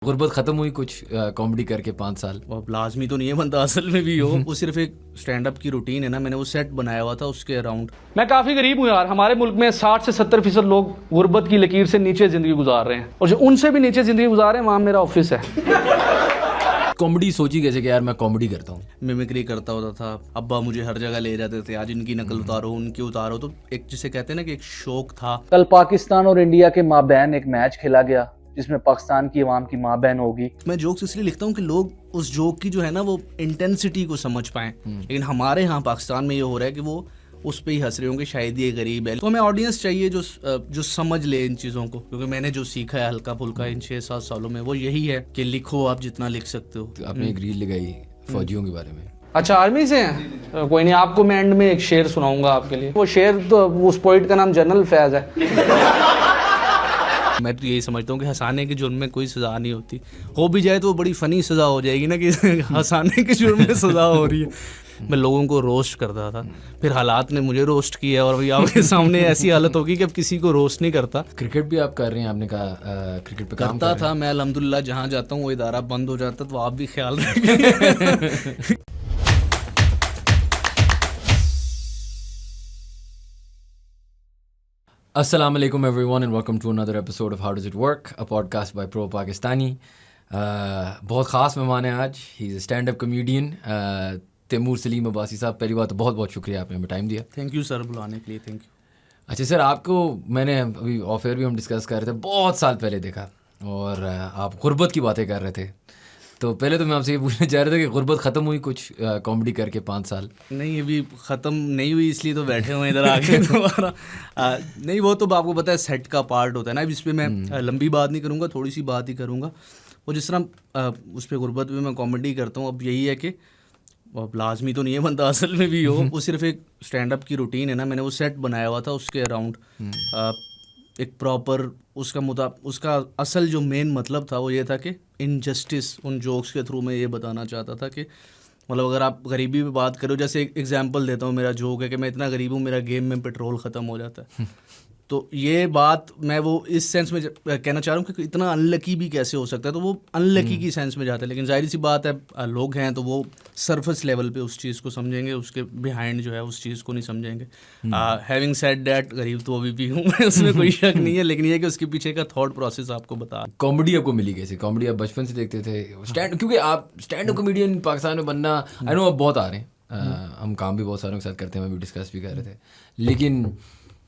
गुर्बत ख़त्म हुई कुछ कॉमेडी करके 5 साल। अब लाजमी तो नहीं है बंदा असल में भी हो, वो सिर्फ एक स्टैंड अप की रूटीन है ना। मैंने वो सेट बनाया हुआ था उसके अराउंड। मैं काफ़ी गरीब हूँ यार। हमारे मुल्क में 60 से 70% लोग गुर्बत की लकीर से नीचे ज़िंदगी गुजार रहे हैं, और जो उनसे भी नीचे ज़िंदगी गुजार रहे हैं वहाँ मेरा ऑफिस है। कॉमेडी सोची कैसे कि यार मैं कॉमेडी करता हूँ? मिमिक्री करता होता था, अब्बा मुझे हर जगह ले जाते थे, आज इनकी नकल उतारो उनकी उतारो। तो एक जिसे कहते हैं ना कि एक शौक था। कल पाकिस्तान और इंडिया के माबैन एक मैच खेला गया जिसमें पाकिस्तान की आवाम की माँ बहन होगी। मैं जोक्स इसलिए लिखता हूँ कि लोग उस जोक की जो है ना वो इंटेंसिटी को समझ पाएं। लेकिन हमारे यहाँ पाकिस्तान में ये हो रहा है कि वो उस पे ही हंस रहे होंगे, शायद ये गरीब है। तो हमें ऑडियंस चाहिए जो समझ ले इन चीज़ों को, क्योंकि मैंने जो सीखा है हल्का फुल्का इन 6-7 सालों में वो यही है कि लिखो आप जितना लिख सकते हो। तो आपने एक रील लगाई फौजियों के बारे में। अच्छा, आर्मी से हैं? कोई नहीं, आपको मैं एंड में एक शेर सुनाऊंगा आपके लिए। वो शेर तो उस पोइट का नाम जनरल फैज है। मैं तो यही समझता हूँ कि हंसाने के जुर्म में कोई सज़ा नहीं होती, हो भी जाए तो वो बड़ी फ़नी सज़ा हो जाएगी ना कि हंसाने के जुर्म में सज़ा हो रही है। मैं लोगों को रोस्ट करता था, फिर हालात ने मुझे रोस्ट किया और अभी आपके सामने ऐसी हालत होगी कि अब किसी को रोस्ट नहीं करता। क्रिकेट भी आप कर रहे हैं, आपने कहा क्रिकेट पे काम करता था मैं। अल्हम्दुलिल्लाह जहाँ जाता हूँ वो इदारा बंद हो जाता, तो आप भी ख्याल रखें। Assalamu alaikum everyone and welcome to another episode of How Does It Work, a podcast by Pro Pakistani. बहुत ख़ास मेहमान है आज। He is a stand up comedian Taimur Saleem Abbasi sahab. पहली बात तो बहुत बहुत शुक्रिया, आपने हमें टाइम दिया। थैंक यू सर, बुलाने के लिए थैंक यू। अच्छा सर, आपको मैंने अभी ऑफ एयर भी हम डिस्कस कर रहे थे, बहुत साल पहले देखा और आप गुर्बत की बातें कर रहे थे। तो पहले तो मैं आपसे ये पूछना चाह रहा था कि गुर्बत ख़त्म हुई कुछ कॉमेडी करके 5 साल? नहीं, अभी ख़त्म नहीं हुई, इसलिए तो बैठे हुए इधर आके दोबारा। नहीं, वो तो आपको पता है सेट का पार्ट होता है ना। इस पर मैं लंबी बात नहीं करूँगा, थोड़ी सी बात ही करूँगा। वो जिस तरह उस पर गुर्बत में मैं कॉमेडी करता हूँ, अब यही है कि अब लाजमी तो नहीं है बंदा असल में भी हो, वो सिर्फ एक स्टैंड अप की रूटीन है ना। मैंने वो सेट बनाया हुआ था उसके अराउंड एक प्रॉपर उसका असल जो मेन मतलब था वो ये था कि इनजस्टिस उन जोक्स के थ्रू मैं ये बताना चाहता था कि मतलब अगर आप गरीबी पे बात करो, जैसे एक एग्जांपल देता हूँ, मेरा जोक है कि मैं इतना गरीब हूँ मेरा गेम में पेट्रोल ख़त्म हो जाता है। तो ये बात मैं वो इस सेंस में कहना चाह रहा हूँ कि इतना अनलकी भी कैसे हो सकता है, तो वो अनलकी की सेंस में जाता है। लेकिन जाहिर सी बात है लोग हैं तो वो सरफेस लेवल पे उस चीज़ को समझेंगे, उसके बिहाइंड जो है उस चीज़ को नहीं समझेंगे। हैविंग सेड दैट, गरीब तो अभी भी हूँ मैं, उसमें कोई शक नहीं है। लेकिन ये कि उसके पीछे का थॉट प्रोसेस आपको बता। कॉमेडी आपको मिली कैसे? कॉमेडी आप बचपन से देखते थे स्टैंड, क्योंकि आप स्टैंड अप कॉमेडियन पाकिस्तान में बनना, आई नो आप बहुत आ रहे हैं, हम काम भी बहुत सारों के साथ करते हैं, हम भी डिस्कस भी कर रहे थे, लेकिन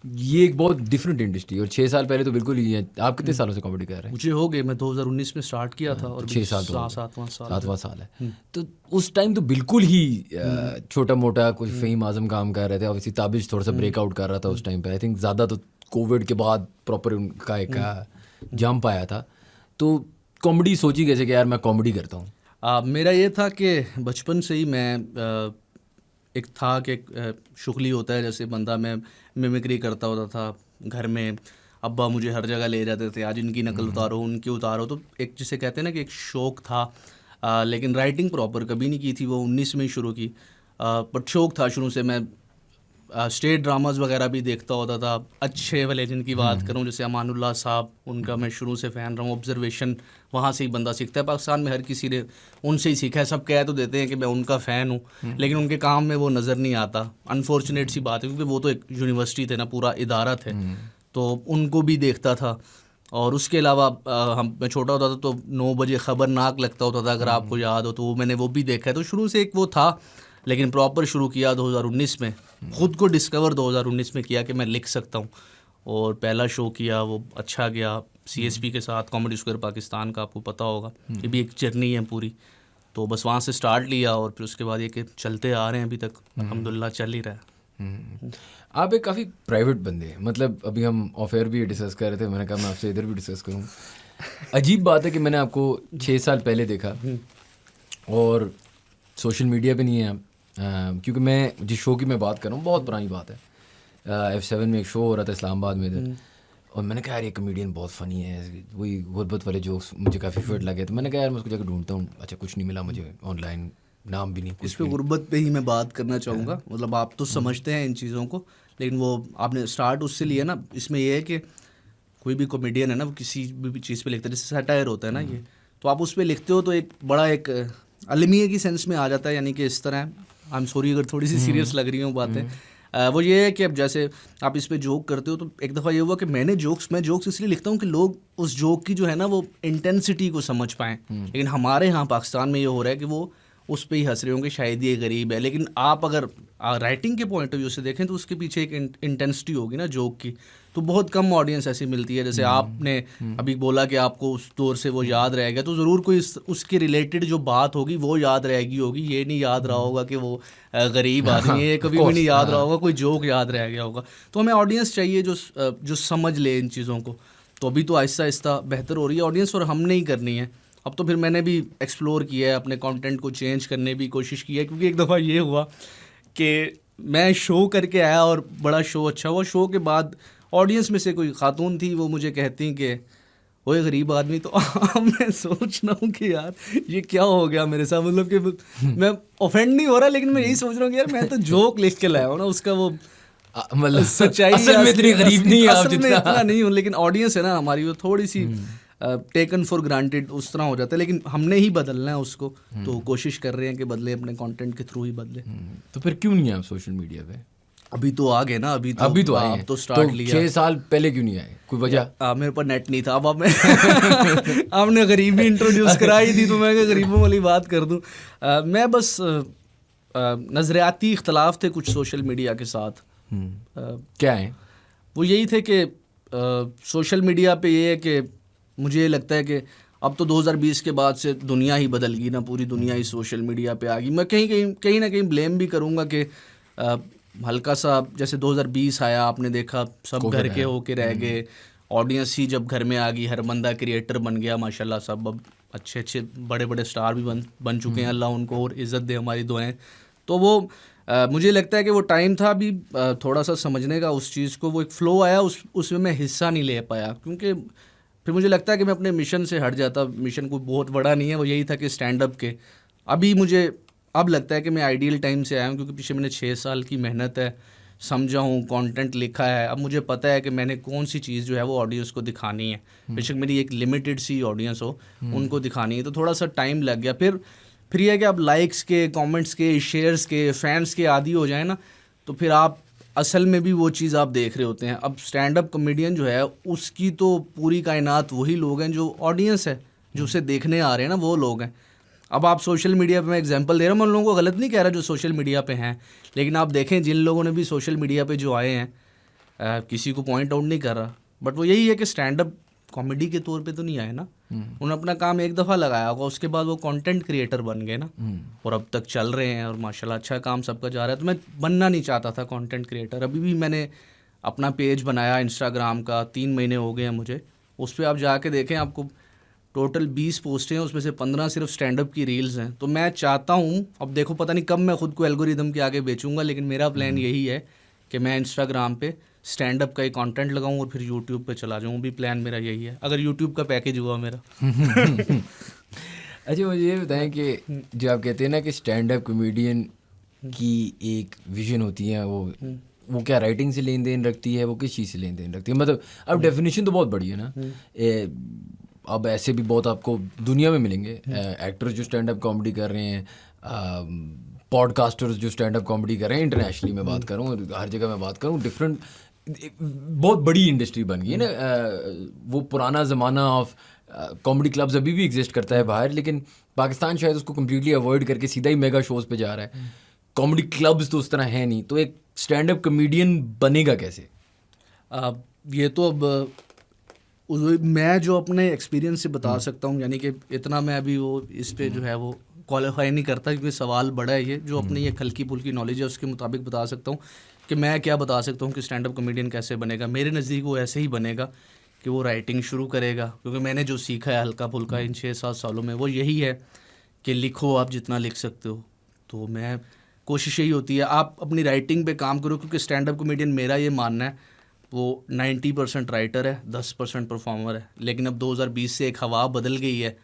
ये एक बहुत डिफरेंट इंडस्ट्री। और 6 साल पहले तो बिल्कुल ही है। आप कितने सालों से कॉमेडी कर रहे हैं? मुझे हो गए, मैं 2019 में स्टार्ट किया था और 6 साल, 7वां साल है। तो उस टाइम तो बिल्कुल ही छोटा मोटा कुछ फ़हीम आज़म काम कर रहे थे। ऑब्वियसली ताबिश थोड़ा सा ब्रेकआउट कर रहा था उस टाइम पे। आई थिंक ज़्यादा तो कोविड के बाद प्रॉपर उनका एक जंप आया था। तो कॉमेडी सोची कैसे कि यार मैं कॉमेडी करता हूँ? मेरा ये था कि बचपन से ही मैं एक था कि शुगली होता है, जैसे बंदा मैं मिमिक्री करता होता था घर में, अब्बा मुझे हर जगह ले जाते थे, आज इनकी नकल उतारो उनकी उतारो। तो एक जिसे कहते हैं ना कि एक शौक था। लेकिन राइटिंग प्रॉपर कभी नहीं की थी, वो 19 में ही शुरू की। बट शौक था शुरू से। मैं स्टेट ड्रामाज वगैरह भी देखता होता था, अच्छे वाले जिनकी बात करूं जैसे अमानुल्लाह साहब, उनका मैं शुरू से फ़ैन रहा हूँ। ऑब्जर्वेशन वहाँ से ही बंदा सीखता है, पाकिस्तान में हर किसी ने उनसे ही सीखा है। सब कह तो देते हैं कि मैं उनका फ़ैन हूँ, लेकिन उनके काम में वो नज़र नहीं आता। अनफॉर्चुनेट सी बात है, क्योंकि वो तो एक यूनिवर्सिटी थे ना, पूरा इदारा थे, तो उनको भी देखता था। और उसके अलावा मैं छोटा होता था तो 9 बजे ख़बरनाक लगता होता था, अगर आपको याद हो तो वो मैंने वो भी देखा है। तो शुरू से एक वो था, लेकिन प्रॉपर शुरू किया 2019 में। ख़ुद को डिस्कवर 2019 में किया कि मैं लिख सकता हूँ, और पहला शो किया, वो अच्छा गया CSP के साथ, कॉमेडी स्क्वायर पाकिस्तान का, आपको पता होगा। ये भी एक जर्नी है पूरी। तो बस वहाँ से स्टार्ट लिया और फिर उसके बाद ये कि चलते आ रहे हैं अभी तक, अल्हम्दुलिल्लाह चल ही रहा है। आप एक काफ़ी प्राइवेट बंदे हैं। मतलब अभी हम ऑफ एयर भी डिस्कस कर रहे थे, मैंने कहा मैं आपसे इधर भी डिस्कस करूँ। अजीब बात है कि मैंने आपको 6 साल पहले देखा और सोशल मीडिया पे नहीं है आप। क्योंकि मैं जिस शो की मैं बात कर रहा हूँ बहुत पुरानी बात है, F7 में एक शो हो रहा था इस्लामाबाद में इधर, और मैंने कहा यार ये कमेडियन बहुत फ़नी है, वही गुर्बत वाले जोक्स मुझे काफ़ी फिट लगे। तो मैंने कहा यार मैं उसको जाकर ढूंढता हूँ। अच्छा, कुछ नहीं मिला मुझे ऑनलाइन, नाम भी नहीं। इस पे गुर्बत पे ही मैं बात करना चाहूँगा। मतलब आप तो समझते हैं इन चीज़ों को, लेकिन वो आपने स्टार्ट उससे लिया ना। इसमें यह है कि कोई भी कॉमेडियन है ना, वो किसी भी चीज़ पे लिखता है, जैसे सैटायर होता है ना, ये तो आप उस पर लिखते हो तो एक बड़ा एक अलमिया की सेंस में आ जाता है, यानी कि इस तरह, आई एम सॉरी अगर थोड़ी सी सीरियस लग रही हूँ बातें, वो ये है कि अब जैसे आप इस पे जोक करते हो तो एक दफ़ा ये हुआ कि मैं जोक्स इसलिए लिखता हूँ कि लोग उस जोक की जो है ना वो इंटेंसिटी को समझ पाएँ, लेकिन हमारे यहाँ पाकिस्तान में ये हो रहा है कि वो उस पे ही हंस रहे होंगे शायद ये गरीब है, लेकिन आप अगर राइटिंग के पॉइंट ऑफ व्यू से देखें तो उसके पीछे एक इंटेंसिटी होगी ना जोक की, तो बहुत कम ऑडियंस ऐसी मिलती है। जैसे आपने अभी बोला कि आपको उस दौर से वो याद रहेगा, तो ज़रूर कोई उसके रिलेटेड जो बात होगी वो याद रहेगी होगी, ये नहीं याद रहा होगा कि वो गरीब आदमी है, कभी भी नहीं याद रहा होगा, कोई जोक याद रह गया होगा। तो हमें ऑडियंस चाहिए जो समझ ले इन चीज़ों को। तो अभी तो आहिस्ता आहिस्ता बेहतर हो रही है ऑडियंस, और हमने ही करनी है। अब तो फिर मैंने भी एक्सप्लोर किया है, अपने कंटेंट को चेंज करने भी कोशिश की है, क्योंकि एक दफ़ा ये हुआ कि मैं शो करके आया और बड़ा शो अच्छा हुआ। शो के बाद ऑडियंस में से कोई खातून थी, वो मुझे कहती कि ओए गरीब आदमी। तो मैं सोच रहा हूँ कि यार ये क्या हो गया मेरे साथ, मतलब कि मैं ऑफेंड नहीं हो रहा, लेकिन मैं यही सोच रहा हूँ कि यार मैं तो जोक लिख के लाया हूँ ना, उसका वो मतलब सच्चाई असल में इतनी गरीब नहीं है आप असल में जितना। इतना नहीं हूँ, लेकिन ऑडियंस है ना हमारी, वो थोड़ी सी टेकन फॉर ग्रांटेड उस तरह हो जाता है, लेकिन हमने ही बदलना है उसको। तो कोशिश कर रहे हैं कि बदले, अपने कंटेंट के थ्रू ही बदले। तो फिर क्यों नहीं है आप सोशल मीडिया पे? अभी तो आ गए ना, अभी तो आए आप हैं। तो स्टार्ट लिया। 6 साल पहले क्यों नहीं आए, कोई वजह? मेरे पास नेट नहीं था। अब मैं आपने गरीबी इंट्रोड्यूस कराई थी तो मैं गरीबों वाली बात कर दूं। मैं बस नज़रियाती इख्तलाफ थे कुछ सोशल मीडिया के साथ। क्या है वो यही थे कि सोशल मीडिया पे ये है कि मुझे ये लगता है कि अब तो 2020 के बाद से दुनिया ही बदल गई ना, पूरी दुनिया ही सोशल मीडिया पे आ गई। मैं कहीं ना कहीं ब्लेम भी करूँगा कि हल्का सा जैसे 2020 आया, आपने देखा सब घर के होके रह गए, ऑडियंस ही जब घर में आ गई, हर बंदा क्रिएटर बन गया माशाल्लाह। सब अब अच्छे बड़े बड़े स्टार भी बन चुके हैं, अल्लाह उनको और इज़्ज़त दे, हमारी दुआएं। तो वो मुझे लगता है कि वो टाइम था अभी थोड़ा सा समझने का उस चीज़ को। वो एक फ़्लो आया, उसमें मैं हिस्सा नहीं ले पाया, क्योंकि फिर मुझे लगता है कि मैं अपने मिशन से हट जाता। मिशन कोई बहुत बड़ा नहीं है, वो यही था कि स्टैंड अप के। अभी मुझे अब लगता है कि मैं आइडियल टाइम से आया हूँ, क्योंकि पीछे मैंने 6 साल की मेहनत है, समझा हूँ, कंटेंट लिखा है। अब मुझे पता है कि मैंने कौन सी चीज़ जो है वो ऑडियंस को दिखानी है। बेशक मेरी एक लिमिटेड सी ऑडियंस हो, उनको दिखानी है। तो थोड़ा सा टाइम लग गया। फिर यह है कि आप लाइक्स के, कमेंट्स के, शेयर्स के, फैंस के आदी हो जाए ना, तो फिर आप असल में भी वो चीज़ आप देख रहे होते हैं। अब स्टैंड अप कॉमेडियन जो है उसकी तो पूरी कायनात वही लोग हैं जो ऑडियंस है, जो उसे देखने आ रहे हैं ना, वो लोग हैं। अब आप सोशल मीडिया पे, मैं एग्जांपल दे रहा हूँ, मैं उन लोगों को गलत नहीं कह रहा जो सोशल मीडिया पे हैं, लेकिन आप देखें जिन लोगों ने भी सोशल मीडिया पे जो आए हैं, किसी को पॉइंट आउट नहीं कर रहा, बट वो यही है कि स्टैंड अप कॉमेडी के तौर पे तो नहीं आए ना। उन्होंने अपना काम एक दफ़ा लगाया होगा, उसके बाद वो कंटेंट क्रिएटर बन गए ना, और अब तक चल रहे हैं और माशाल्लाह अच्छा काम सबका जा रहा है। तो मैं बनना नहीं चाहता था कंटेंट क्रिएटर। अभी भी मैंने अपना पेज बनाया इंस्टाग्राम का, 3 महीने हो गए हैं मुझे। उस पर आप जाके देखें, आपको टोटल 20 पोस्टें हैं, उसमें से 15 सिर्फ स्टैंड अप की रील्स हैं। तो मैं चाहता हूँ, अब देखो पता नहीं कब मैं खुद को एल्गोरिदम के आगे बेचूंगा, लेकिन मेरा प्लान यही है कि मैं इंस्टाग्राम पे स्टैंड अप का एक कंटेंट लगाऊं और फिर यूट्यूब पे चला जाऊं। भी प्लान मेरा यही है, अगर यूट्यूब का पैकेज हुआ मेरा। अच्छा, मुझे ये बताएं कि जो आप कहते हैं ना कि स्टैंड अप कॉमेडियन की एक विजन होती है, वो क्या राइटिंग से लेन देन रखती है, वो किस चीज़ से लेन देन रखती है? मतलब अब डेफिनेशन तो बहुत बड़ी है ना। अब ऐसे भी बहुत आपको दुनिया में मिलेंगे एक्टर्स जो स्टैंड अप कॉमेडी कर रहे हैं, पॉडकास्टर्स जो स्टैंड अप कॉमेडी कर रहे हैं। इंटरनेशनली मैं बात करूँ, हर जगह मैं बात करूँ, डिफरेंट बहुत बड़ी इंडस्ट्री बन गई है ना। वो पुराना ज़माना ऑफ कॉमेडी क्लब्स अभी भी एग्जिस्ट करता है बाहर, लेकिन पाकिस्तान शायद उसको कम्प्लीटली अवॉइड करके सीधा ही मेगा शोज़ पे जा रहा है। कॉमेडी क्लब्स तो उस तरह है नहीं, तो एक स्टैंड अप कॉमेडियन बनेगा कैसे? ये तो अब मैं जो अपने एक्सपीरियंस से बता सकता हूँ, यानी कि इतना मैं अभी वो इस पे जो है वो क्वालिफाई नहीं करता, क्योंकि सवाल बड़ा है ये। जो अपनी एक हल्की फुल्की नॉलेज है उसके मुताबिक बता सकता हूँ कि मैं क्या बता सकता हूँ कि स्टैंड अप कॉमेडियन कैसे बनेगा। मेरे नज़दीक वो ऐसे ही बनेगा कि वो राइटिंग शुरू करेगा, क्योंकि मैंने जो सीखा है हल्का फुल्का इन 6-7 सालों में, वो यही है कि लिखो आप जितना लिख सकते हो। तो मैं कोशिश यही होती है आप अपनी राइटिंग पे काम करो, क्योंकि स्टैंड अप कॉमेडियन मेरा ये मानना है वो 90% राइटर है, 10% परफॉर्मर है। लेकिन अब 2020 से एक हवा बदल गई है,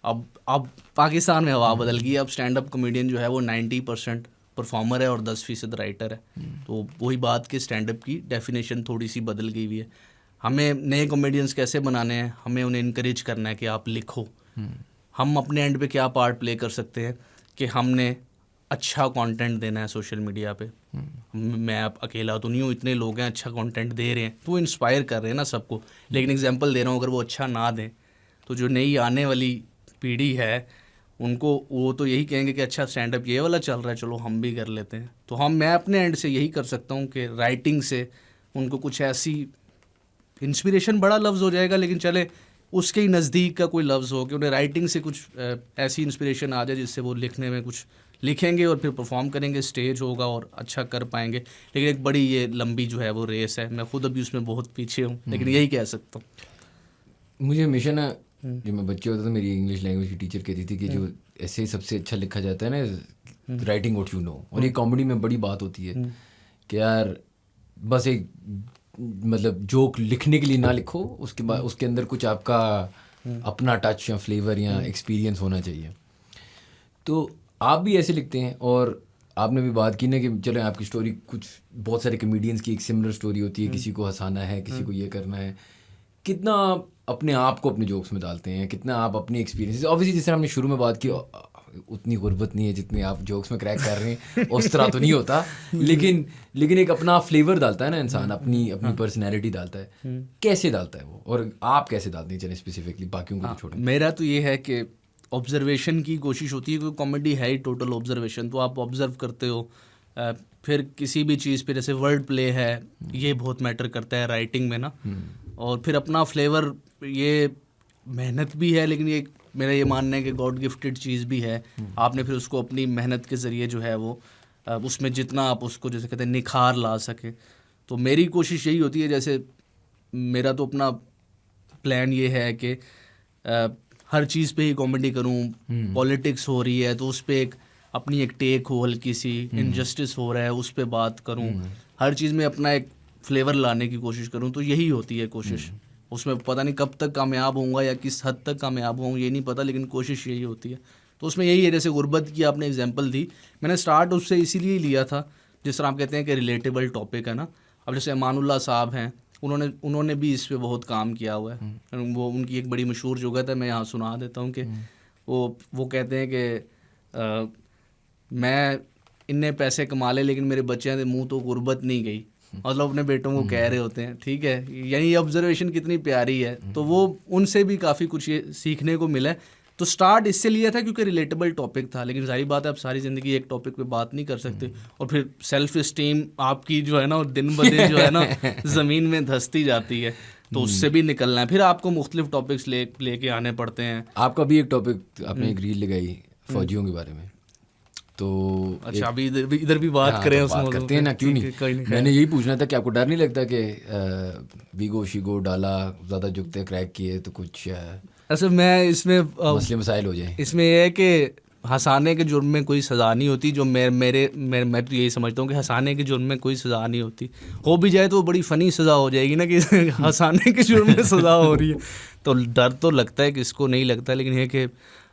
अब पाकिस्तान में हवा बदल गई है। अब स्टैंड अप कॉमेडियन जो है वो 90% परफॉर्मर है और 10% राइटर है। तो वही बात कि स्टैंड अप की डेफिनेशन थोड़ी सी बदल गई हुई है। हमें नए कॉमेडियंस कैसे बनाने हैं, हमें उन्हें इनकरेज करना है कि आप लिखो। हम अपने एंड पे क्या पार्ट प्ले कर सकते हैं कि हमने अच्छा कंटेंट देना है सोशल मीडिया पे। मैं अब अकेला तो नहीं हूँ, इतने लोग हैं अच्छा कंटेंट दे रहे हैं, तो वो इंस्पायर कर रहे हैं ना सबको। लेकिन एग्जांपल दे रहा हूँ, अगर वो अच्छा ना दें तो जो नई आने वाली पीढ़ी है उनको वो तो यही कहेंगे कि अच्छा स्टैंड अप ये वाला चल रहा है, चलो हम भी कर लेते हैं। तो मैं अपने एंड से यही कर सकता हूँ कि राइटिंग से उनको कुछ ऐसी इंस्पिरेशन, बड़ा लफ्ज़ हो जाएगा लेकिन चले उसके ही नज़दीक का कोई लफ्ज़ हो कि उन्हें राइटिंग से कुछ ऐसी इंस्पिरेशन आ जाए जिससे वो लिखने में कुछ लिखेंगे और फिर परफॉर्म करेंगे, स्टेज होगा और अच्छा कर पाएंगे। लेकिन एक बड़ी ये लंबी जो है वो रेस है, मैं खुद अभी उसमें बहुत पीछे हूँ, लेकिन यही कह सकता हूँ। मुझे हमेशा ना जब मैं बच्चे होता था मेरी इंग्लिश लैंग्वेज की टीचर कहती थी कि जो ऐसे सबसे अच्छा लिखा जाता है ना, राइटिंग व्हाट यू नो। और ये कॉमेडी में बड़ी बात होती है कि यार बस एक मतलब जोक लिखने के लिए ना लिखो, उसके बाद उसके अंदर कुछ आपका अपना टच या फ्लेवर या एक्सपीरियंस होना चाहिए। तो आप भी ऐसे लिखते हैं, और आपने भी बात की ना कि चलो आपकी स्टोरी कुछ बहुत सारे कमेडियंस की एक सिमिलर स्टोरी होती है, किसी को हंसाना है, किसी को ये करना है। कितना अपने आप को अपने जोक्स में डालते हैं, कितना आप अपनी एक्सपीरियंस, ऑब्वियसली जिस तरह हमने शुरू में बात की उतनी गुर्बत नहीं है जितनी आप जोक्स में क्रैक कर रहे हैं, उस तरह तो नहीं होता, लेकिन एक अपना फ्लेवर डालता है ना इंसान, अपनी पर्सनैलिटी डालता है। कैसे डालता है वो, और आप कैसे डालते हैं? चलें स्पेसिफिकली बाकियों को छोड़ें। मेरा तो ये है कि ऑब्जर्वेशन की कोशिश होती है, क्योंकि कॉमेडी है ही टोटल ऑब्जर्वेशन। तो आप ऑब्जर्व करते हो, फिर किसी भी चीज़ पे, जैसे वर्ड प्ले है, ये बहुत मैटर करता है राइटिंग में ना। और फिर अपना फ्लेवर, ये मेहनत भी है, लेकिन ये मेरा ये मानना है कि गॉड गिफ्टेड चीज़ भी है। आपने फिर उसको अपनी मेहनत के ज़रिए जो है वो उसमें जितना आप उसको जैसे कहते हैं निखार ला सके। तो मेरी कोशिश यही होती है, जैसे मेरा तो अपना प्लान ये है कि हर चीज़ पे ही कॉमेडी करूं। पॉलिटिक्स हो रही है तो उस पर एक अपनी एक टेक हो, हल्की सी इनजस्टिस हो रहा है उस पर बात करूं। हर चीज़ में अपना एक फ्लेवर लाने की कोशिश करूं। तो यही होती है कोशिश। उसमें पता नहीं कब तक कामयाब होऊंगा या किस हद तक कामयाब होऊंगा ये नहीं पता, लेकिन कोशिश यही होती है। तो उसमें यही है, जैसे गुर्बत की आपने एग्जांपल दी, मैंने स्टार्ट उससे इसीलिए लिया था, जिस तरह आप कहते हैं कि रिलेटेबल टॉपिक है ना। अब जैसे अमानुल्लाह साहब हैं, उन्होंने भी इस पे बहुत काम किया हुआ है। वो उनकी एक बड़ी मशहूर जुगत है, मैं यहाँ सुना देता हूँ कि वो कहते हैं कि मैं इन्ने पैसे कमा ले लेकिन मेरे बच्चों के मुँह तो गुर्बत नहीं गई। मतलब अपने बेटों को कह रहे होते हैं, ठीक है। यानी ये ऑब्जर्वेशन कितनी प्यारी है। तो वो उनसे भी काफ़ी कुछ ये सीखने को मिला है। तो स्टार्ट इससे लिया था क्योंकि रिलेटेबल टॉपिक था, लेकिन जाहिर बात है आप सारी ज़िंदगी एक टॉपिक पे बात नहीं कर सकते। और फिर सेल्फ इस्टीम आपकी जो है ना दिन ब दिन जो है ना ज़मीन में धंसती जाती है, तो उससे भी निकलना है। फिर आपको मुख्तलिफ टॉपिक्स लेके आने पड़ते हैं। आपका भी एक टॉपिक, आपने एक रील लगाई फौजियों के बारे में, तो अच्छा अभी इधर भी बात करें, तो उसमें बात करते हैं ना, क्यों नहीं। मैंने यही पूछना था कि आपको डर नहीं लगता कि वीगो शीगो डाला ज़्यादा जुगते क्रैक किए तो कुछ ऐसे मैं इसमें मसले मसाइल हो जाए? इसमें यह है कि हंसाने के जुर्म में कोई सज़ा नहीं होती। जो मैं तो यही समझता हूँ कि हंसाने के जुर्म में कोई सज़ा नहीं होती। हो भी जाए तो बड़ी फ़नी सज़ा हो जाएगी ना कि हंसाने के जुर्म में सज़ा हो रही है। तो डर तो लगता है, किसको नहीं लगता। लेकिन ये कि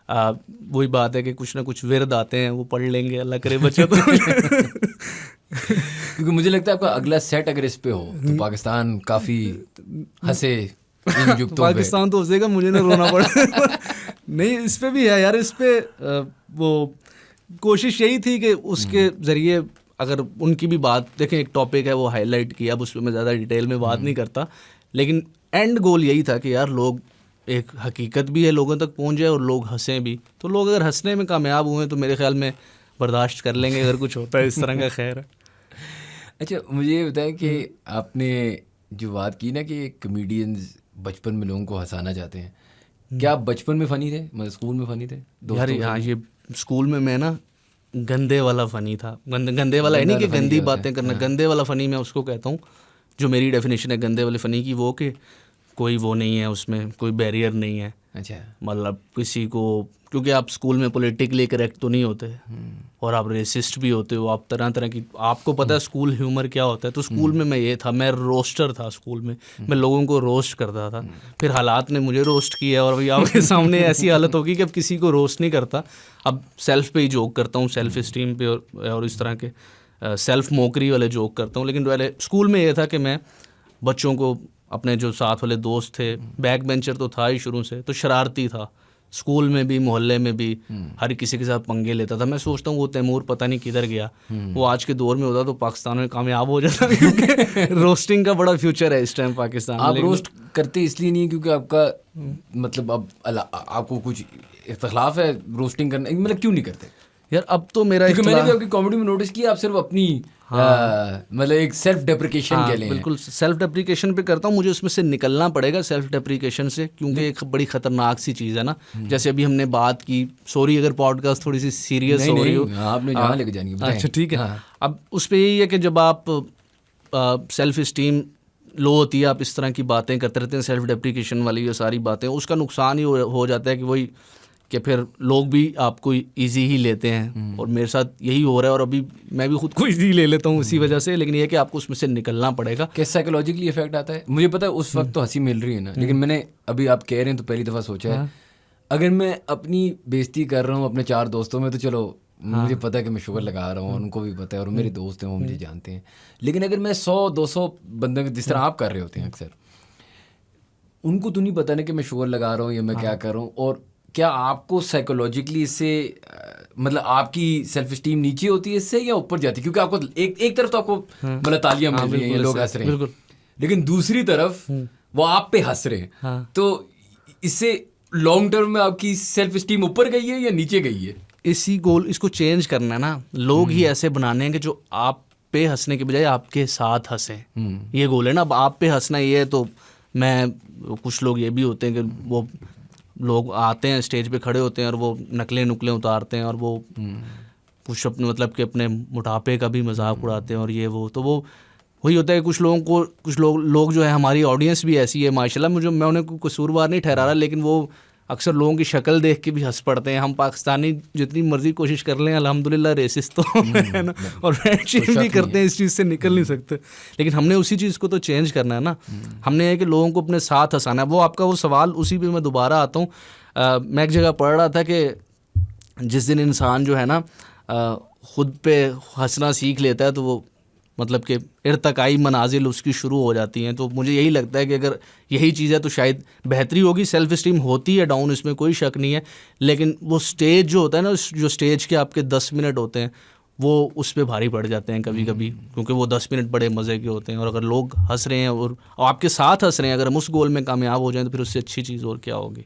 वही बात है कि कुछ ना कुछ विरद आते हैं, वो पढ़ लेंगे, अल्लाह करे बच्चा तो क्योंकि मुझे लगता है आपका अगला सेट अगर इस पे हो तो पाकिस्तान काफ़ी हंसे इन जुगतों पे। पाकिस्तान तो हंसेगा, मुझे ना रोना पड़ा। नहीं, इस पे भी है यार। इस पे वो कोशिश यही थी कि उसके ज़रिए अगर उनकी भी बात देखें, एक टॉपिक है वो हाईलाइट किया, अब उस पर मैं ज़्यादा डिटेल में बात नहीं करता, लेकिन एंड गोल यही था कि यार लोग, एक हकीकत भी है, लोगों तक पहुंच जाए और लोग हंसें भी। तो लोग अगर हंसने में कामयाब हुए तो मेरे ख्याल में बर्दाश्त कर लेंगे अगर कुछ होता है इस तरह का। खैर अच्छा, मुझे ये बताएं कि आपने जो बात की ना कि कमेडियंस बचपन में लोगों को हंसाना चाहते हैं, क्या आप बचपन में फ़नी थे, मतलब स्कूल में फ़नी थे? यार हाँ, ये स्कूल में मैं ना गंदे वाला फ़नी था। गंदे वाला है नहीं कि गंदी बातें करना, गंदे वाला फ़नी मैं उसको कहता हूँ। जो मेरी डेफिनेशन है गंदे वाले फ़नी की, वो कि कोई वो नहीं है, उसमें कोई बैरियर नहीं है। अच्छा, मतलब किसी को, क्योंकि आप स्कूल में पॉलिटिकली करेक्ट तो नहीं होते और आप रेसिस्ट भी होते हो, आप तरह तरह की, आपको पता है स्कूल ह्यूमर क्या होता है। तो स्कूल में मैं ये था, मैं रोस्टर था स्कूल में, मैं लोगों को रोस्ट करता था। फिर हालात ने मुझे रोस्ट किया और अभी आपके सामने ऐसी हालत होगी कि अब किसी को रोस्ट नहीं करता, अब सेल्फ पे ही जोक करता हूँ, सेल्फ इस्टीम पे और इस तरह के सेल्फ मोकरी वाले जोक करता हूँ। लेकिन पहले स्कूल में ये था कि मैं बच्चों को, अपने जो साथ वाले दोस्त थे, बैक बेंचर तो था ही शुरू से, तो शरारती था, स्कूल में भी, मोहल्ले में भी हर किसी के साथ पंगे लेता था। मैं सोचता हूँ वो तैमूर पता नहीं किधर गया, वो आज के दौर में होता तो पाकिस्तान में कामयाब हो जाता, क्योंकि रोस्टिंग का बड़ा फ्यूचर है इस टाइम पाकिस्तान में। आप रोस्ट करते इसलिए नहीं है क्योंकि आपका मतलब अब आपको कुछ इख्तलाफ है रोस्टिंग करना, मतलब क्यों नहीं करते? यार अब तो मेरा क्योंकि मैंने भी आपकी कॉमेडी में नोटिस किया आप सिर्फ अपनी मतलब एक सेल्फ डेप्रिकेशन के लिए बिल्कुल सेल्फ डेप्रिकेशन पे करता हूँ। मुझे उसमें से निकलना पड़ेगा सेल्फ डेप्रिकेशन से, क्योंकि एक बड़ी खतरनाक सी चीज़ है ना। जैसे अभी हमने बात की, सॉरी अगर पॉडकास्ट थोड़ी सी सीरियस हो रही हो, आपने जहाँ लेके जानी है अच्छा ठीक है। अब उस पर यही है कि जब आप सेल्फ इस्टीम लो होती है, आप इस तरह की बातें करते रहते हैं सेल्फ डेप्रिकेशन वाली ये सारी बातें, उसका नुकसान ही हो जाता है कि वही कि फिर लोग भी आपको इजी ही लेते हैं, और मेरे साथ यही हो रहा है, और अभी मैं भी खुद को इजी ले लेता हूँ इसी वजह से। लेकिन ये कि आपको उसमें से निकलना पड़ेगा। कैसे साइकोलॉजिकली इफेक्ट आता है मुझे पता है, उस वक्त तो हंसी मिल रही है ना, लेकिन मैंने अभी आप कह रहे हैं तो पहली दफ़ा सोचा है अगर मैं अपनी बेइज्जती कर रहा हूँ अपने 4 दोस्तों में तो चलो मुझे पता है कि मैं शुगर लगा रहा हूँ, उनको भी पता है, और मेरे दोस्त हैं वो मुझे जानते हैं। लेकिन अगर मैं 100-200 बंदों के जिस तरह आप कर रहे होते हैं अक्सर, उनको तो नहीं पता ना कि मैं शुगर लगा रहा हूँ या मैं क्या कर रहा हूँ। और क्या आपको साइकोलॉजिकली इससे मतलब आपकी सेल्फ स्टीम नीचे होती है इससे या ऊपर जाती है? क्योंकि आपको एक तरफ तो आपको मतलब तालियां मिल रही हैं, लोग हंस रहे हैं, लेकिन दूसरी तरफ वो आप पे हंस रहे हैं, तो इससे लॉन्ग टर्म में आपकी सेल्फ स्टीम ऊपर गई है या नीचे गई है? इसको चेंज करना है ना, लोग ही ऐसे बनाने हैं कि जो आप पे हंसने के बजाय आपके साथ हंसे, ये गोल है ना। अब आप पे हंसना ये है, तो मैं कुछ लोग ये भी होते हैं कि वो लोग आते हैं स्टेज पे खड़े होते हैं और वो नकलें नुकलें उतारते हैं, और वो कुछ अपने मतलब कि अपने मोटापे का भी मजाक उड़ाते हैं, और ये वो तो वो वही होता है। कुछ लोग जो है, हमारी ऑडियंस भी ऐसी है माशाल्लाह, मैं उन्हें कोई कसूरवार नहीं ठहरा रहा, लेकिन वो अक्सर लोगों की शक्ल देख के भी हंस पड़ते हैं। हम पाकिस्तानी जितनी मर्जी कोशिश कर लें, अल्हम्दुलिल्लाह रेसिस्ट तो है ना, और फ्रेंडशिप भी करते हैं, इस चीज़ से निकल नहीं सकते। लेकिन हमने उसी चीज़ को तो चेंज करना है ना। हमने है कि लोगों को अपने साथ हंसाना है। वो आपका वो सवाल, उसी पे मैं दोबारा आता हूँ। मैं एक जगह पढ़ रहा था कि जिस दिन इंसान जो है ना ख़ुद पे हंसना सीख लेता है, तो वो मतलब कि इर्तकाई मनाजिल उसकी शुरू हो जाती हैं। तो मुझे यही लगता है कि अगर यही चीज़ है तो शायद बेहतरी होगी। सेल्फ स्टीम होती है डाउन, इसमें कोई शक नहीं है, लेकिन वो स्टेज जो होता है ना, जो स्टेज के आपके 10 मिनट होते हैं, वो उस पर भारी पड़ जाते हैं कभी कभी, क्योंकि वो 10 मिनट बड़े मज़े के होते हैं। और अगर लोग हंस रहे हैं और आपके साथ हंस रहे हैं, अगर हम उस गोल में कामयाब हो जाएं तो फिर उससे अच्छी चीज़ और क्या होगी।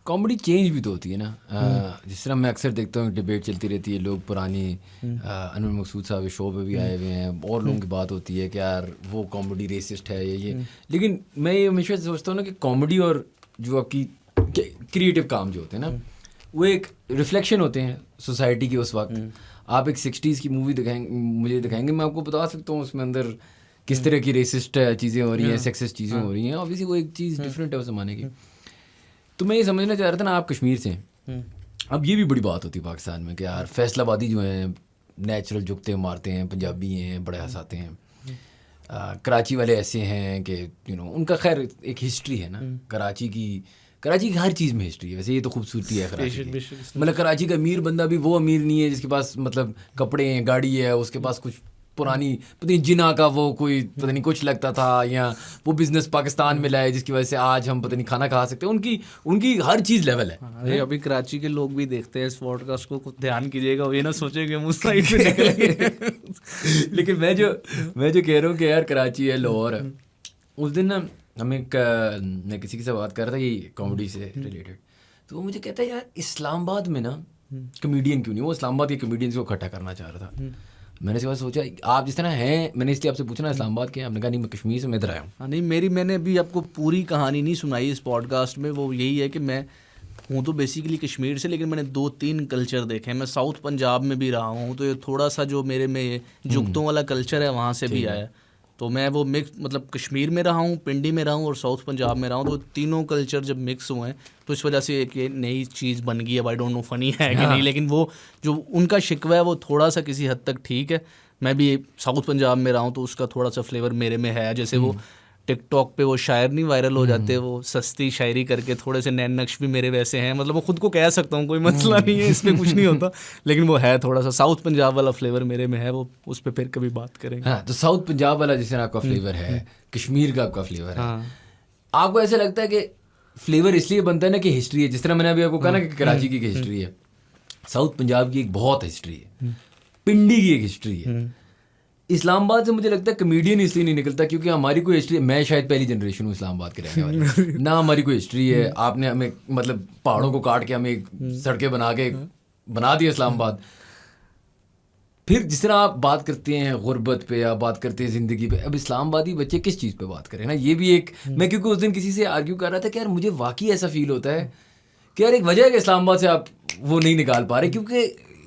कॉमेडी चेंज भी तो होती है ना। जिस तरह मैं अक्सर देखता हूँ डिबेट चलती रहती है, लोग पुरानी अनवर मकसूद साहब शो पे भी आए हुए हैं, और लोगों की बात होती है कि यार वो कॉमेडी रेसिस्ट है ये। लेकिन मैं ये हमेशा सोचता हूँ ना कि कॉमेडी और जो आपकी क्रिएटिव काम जो होते हैं ना, वो एक रिफ्लेक्शन होते हैं सोसाइटी की उस वक्त। आप एक 60s की मूवी मुझे दिखाएंगे, मैं आपको बता सकता हूँ उसमें अंदर किस तरह की रेसिस्ट चीज़ें हो रही हैं, सेक्सिस्ट चीज़ें हो रही हैं। ऑब्वियसली वो एक चीज़ डिफरेंट है उस ज़माने की। तो मैं ये समझना चाह रहा था ना, आप कश्मीर से हैं, अब ये भी बड़ी बात होती है पाकिस्तान में कि यार फैसलाबादी जो हैं नेचुरल झुकते मारते हैं, पंजाबी हैं, बड़े हंसाते हैं। कराची वाले ऐसे हैं कि उनका खैर एक हिस्ट्री है ना, कराची की हर चीज़ में हिस्ट्री है। वैसे ये तो खूबसूरती है कराची की, मतलब कराची का अमीर बंदा भी वो अमीर नहीं है जिसके पास मतलब कपड़े हैं, गाड़ी है, उसके पास कुछ पुरानी पता नहीं जिना का वो कोई पता नहीं कुछ लगता था, या वो बिजनेस पाकिस्तान में लाए जिसकी वजह से आज हम पता नहीं खाना खा सकते हैं। उनकी हर चीज़ लेवल है। अभी कराची के लोग भी देखते हैं इस पॉडकास्ट को, कुछ ध्यान कीजिएगा, ये ना सोचेंगे हम उस साइड पे निकलेंगे। लेकिन मैं जो कह रहा हूँ कि यार कराची है, लाहौर है। उस दिन ना मैं किसी के साथ बात कर रहा था ये कॉमेडी से रिलेटेड, तो वो मुझे कहता है यार इस्लामाबाद में ना कॉमेडियन क्यों नहीं, वो इस्लामाबाद के कॉमेडियंस को इकट्ठा करना चाह रहा था। मैंने इस बार सोचा आप जिस तरह हैं, मैंने इसलिए आपसे पूछना इस्लामाबाद के, आपने कहा नहीं मैं कश्मीर से मैं इधर आया हूँ। हाँ नहीं, मैंने अभी आपको पूरी कहानी नहीं सुनाई इस पॉडकास्ट में। वो यही है कि मैं हूँ तो बेसिकली कश्मीर से, लेकिन मैंने 2-3 कल्चर देखे हैं। मैं साउथ पंजाब में भी रहा हूँ, तो ये थोड़ा सा जो मेरे में ये जुगतों वाला कल्चर है वहाँ से भी आया। तो मैं वो मिक्स मतलब कश्मीर में रहा हूँ, पिंडी में रहा हूँ और साउथ पंजाब में रहा हूँ, तो तीनों कल्चर जब मिक्स हुए हैं तो इस वजह से एक ये नई चीज़ बन गई है। आई डोंट नो फनी है कि नहीं, लेकिन वो जो उनका शिकवा है वो थोड़ा सा किसी हद तक ठीक है। मैं भी साउथ पंजाब में रहा हूँ तो उसका थोड़ा सा फ्लेवर मेरे में है। जैसे वो टिकटॉक पे वो शायर नहीं वायरल हो जाते, वो सस्ती शायरी करके, थोड़े से नैन नक्श भी मेरे वैसे हैं। मतलब वो खुद को कह सकता हूँ, कोई मसला नहीं है, इसमें कुछ नहीं होता, लेकिन वो है थोड़ा सा साउथ पंजाब वाला फ्लेवर मेरे में है। वो उस पर फिर कभी बात करेंगे। हाँ, तो साउथ पंजाब वाला जैसे आपका फ्लेवर है, कश्मीर का आपका फ्लेवर है, आपको ऐसे लगता है कि फ्लेवर इसलिए बनता है ना कि हिस्ट्री है, जिस तरह मैंने अभी आपको कहा ना कि कराची की हिस्ट्री है, साउथ पंजाब की एक बहुत हिस्ट्री है, पिंडी की एक हिस्ट्री है। इस्लामाबाद से मुझे लगता है कमेडियन इसलिए नहीं निकलता क्योंकि हमारी कोई हिस्ट्री, मैं शायद पहली जनरेशन हूँ इस्लामाबाद के रहने वाले, ना हमारी कोई हिस्ट्री है। आपने हमें मतलब पहाड़ों को काट के हमें सड़कें बना के बना दिया इस्लामाबाद। फिर जिस तरह आप बात करते हैं गुर्बत पे या बात करते हैं ज़िंदगी पे, अब इस्लामाबादी बच्चे किस चीज़ पे बात करें ना, ये भी एक, मैं क्योंकि उस दिन किसी से आर्ग्यू कर रहा था कि यार मुझे वाकई ऐसा फील होता है कि यार एक वजह है कि इस्लामाबाद से आप वो नहीं निकाल पा रहे, क्योंकि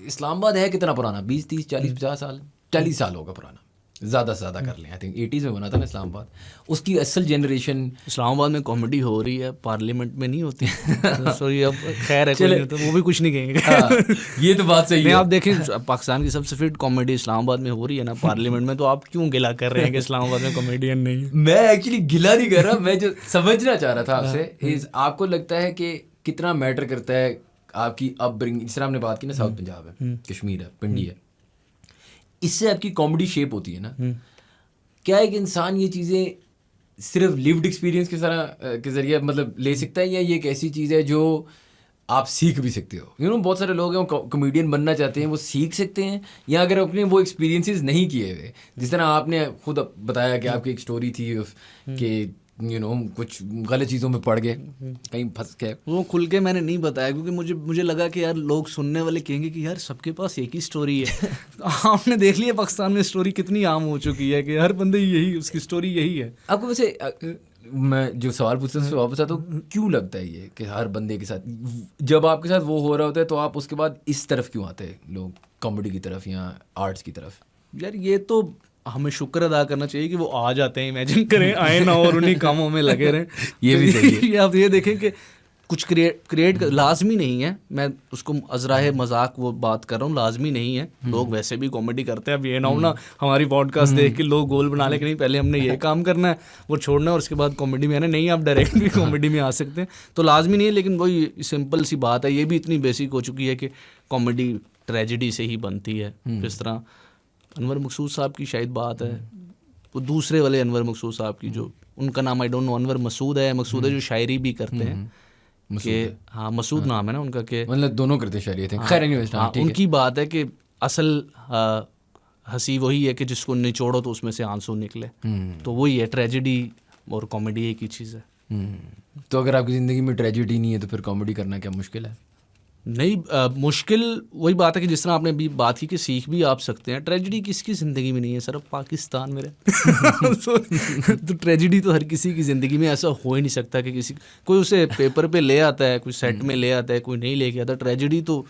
इस्लामाबाद है कितना पुराना, 20 30 40 50 साल 40 साल होगा पुराना, ज़्यादा से ज़्यादा कर लें। आई थिंक 80s में बना था ना इस्लामाबाद, उसकी असल जनरेशन। इस्लामाबाद में कॉमेडी हो रही है, पार्लियामेंट में नहीं होती। सॉरी, अब खैर है, कोई नहीं, तो वो भी कुछ नहीं कहेंगे। हाँ, ये तो बात सही नहीं, है। आप देखें पाकिस्तान की सबसे फिट कॉमेडी इस्लामाबाद में हो रही है ना पार्लियामेंट में, तो आप क्यों गिला कर रहे हैं कि इस्लामाबाद में कॉमेडियन नहीं है? मैं एक्चुअली गिला नहीं कर रहा, मैं जो समझना चाह रहा था आपसे इज, आपको लगता है कि कितना मैटर करता है आपकी अपब्रिंगिंग, जिस तरह आपने बात की ना, साउथ पंजाब है, कश्मीर है, पिंडी है, इससे आपकी कॉमेडी शेप होती है ना। क्या एक इंसान ये चीज़ें सिर्फ लिव्ड एक्सपीरियंस के जरिए मतलब ले सकता है, या ये एक ऐसी चीज़ है जो आप सीख भी सकते हो? यू नो, बहुत सारे लोग हैं वो कॉमेडियन बनना चाहते हैं, वो सीख सकते हैं, या अगर अपने वो एक्सपीरियंसेस नहीं किए हुए, जिस तरह आपने खुद बताया कि आपकी एक स्टोरी थी कि यू नो कुछ गलत चीज़ों में पड़ गए, कहीं फंस गए, वो खुल के मैंने नहीं बताया क्योंकि मुझे लगा कि यार लोग सुनने वाले कहेंगे कि यार सबके पास एक ही स्टोरी है। आपने देख लिया पाकिस्तान में स्टोरी कितनी आम हो चुकी है कि हर बंदे यही, उसकी स्टोरी यही है। आपको वैसे मैं जो सवाल पूछता हूँ वापस आता हूँ, क्यों लगता है ये कि हर बंदे के साथ जब आपके साथ वो हो रहा होता है तो आप उसके बाद इस तरफ क्यों आते हैं लोग, कॉमेडी की तरफ या आर्ट्स की तरफ? यार ये तो हमें शुक्र अदा करना चाहिए कि वो आ जाते हैं, इमेजिन करें आए ना और उन्हीं कामों में लगे रहें। ये भी सही है। ये आप ये देखें कि कुछ क्रिएट लाजमी नहीं है, मैं उसको अजराह मजाक वो बात कर रहा हूँ, लाजमी नहीं है। लोग वैसे भी कॉमेडी करते हैं, अब ये ना हो ना हमारी पॉडकास्ट देख के लोग गोल बना ले कि नहीं पहले हमने ये काम करना है, वो छोड़ना है और उसके बाद कॉमेडी में आना। नहीं, आप डायरेक्ट भी कॉमेडी में आ सकते हैं, तो लाजमी नहीं है। लेकिन वही सिंपल सी बात है, ये भी इतनी बेसिक हो चुकी है कि कॉमेडी ट्रेजिडी से ही बनती है। जिस तरह अनवर मकसूद साहब की शायद बात है, वो दूसरे वाले अनवर मकसूद साहब की, जो उनका नाम I don't know, Anwar Masood है जो शायरी भी करते हैं कि हाँ मसूद नाम है ना उनका, के मतलब दोनों करते शायरी थे। खैर एनीवेज, हाँ, उनकी बात है कि असल हंसी वही है कि जिसको निचोड़ो तो उसमें से आंसू निकले। तो वही है, ट्रेजिडी और कॉमेडी एक ही चीज़ है। तो अगर आपकी ज़िंदगी में ट्रेजिडी नहीं है तो फिर कॉमेडी करना क्या मुश्किल है? नहीं, मुश्किल वही बात है कि जिस तरह आपने अभी बात की कि सीख भी आप सकते हैं। ट्रेजिडी किसकी ज़िंदगी में नहीं है सर, अब पाकिस्तान में तो ट्रेजिडी तो हर किसी की ज़िंदगी में, ऐसा हो ही नहीं सकता कि कोई उसे पेपर पे ले आता है, कोई सेट में ले आता है, कोई नहीं लेके आता। ट्रेजिडी तो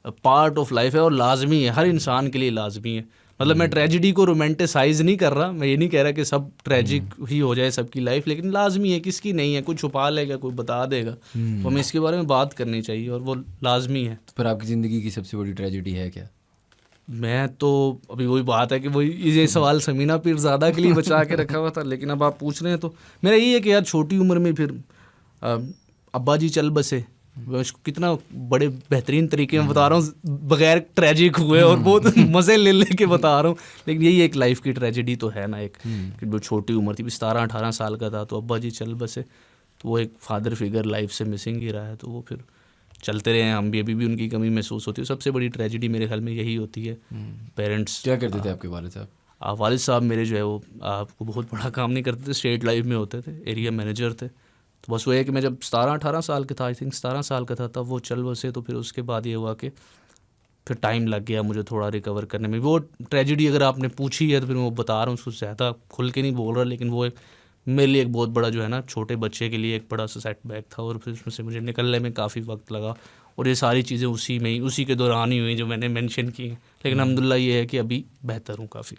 पार्ट ऑफ लाइफ है और लाजमी है, हर इंसान के लिए लाजमी है। मतलब मैं ट्रेजिडी को रोमांटिसाइज नहीं कर रहा, मैं ये नहीं कह रहा कि सब ट्रेजिक ही हो जाए सबकी लाइफ, लेकिन लाजमी है, किसकी नहीं है, कोई छुपा लेगा, कोई बता देगा, तो हमें इसके बारे में बात करनी चाहिए और वो लाजमी है। तो फिर आपकी ज़िंदगी की सबसे बड़ी ट्रेजिडी है क्या? मैं तो अभी वही बात है कि वही ये सवाल समीना पीरज़ादा के लिए बचा के रखा हुआ था, लेकिन अब आप पूछ रहे हैं तो मेरा यही है कि यार छोटी उम्र में फिर अब्बा जी चल बसे, मैं उसको कितना बड़े बेहतरीन तरीके में बता रहा हूँ, बगैर ट्रेजिक हुए और बहुत मज़े ले लेके बता रहा हूँ। लेकिन यही एक लाइफ की ट्रेजिडी तो है ना, एक कि वो छोटी उम्र थी, 17-18 साल का था तो अब्बा जी चल बसे, तो वो एक फादर फिगर लाइफ से मिसिंग ही रहा है। तो वो फिर चलते रहे हैं हम भी, अभी भी उनकी कमी महसूस होती है। सबसे बड़ी ट्रेजिडी मेरे ख्याल में यही होती है। पेरेंट्स क्या करते थे आपके वालिद साहब? वालिद साहब मेरे जो है वो आपको बहुत बड़ा काम नहीं करते थे, स्टेट लाइफ में होते थे, एरिया मैनेजर थे। तो बस वो है कि मैं जब 17-18 साल का था, आई थिंक 17 साल का था, तब वो चल बसे। तो फिर उसके बाद ये हुआ कि फिर टाइम लग गया मुझे थोड़ा रिकवर करने में। वो ट्रेजिडी अगर आपने पूछी है तो फिर मैं वो बता रहा हूँ, उसको ज़्यादा खुल के नहीं बोल रहा, लेकिन वो मेरे लिए एक बहुत बड़ा जो है ना, छोटे बच्चे के लिए एक बड़ा सा सेटबैक था और फिर उसमें से मुझे निकलने में काफ़ी वक्त लगा। और ये सारी चीज़ें उसी के दौरान ही हुई जो मैंने मेंशन की। लेकिन अल्हम्दुलिल्लाह ये है कि अभी बेहतर हूँ काफ़ी।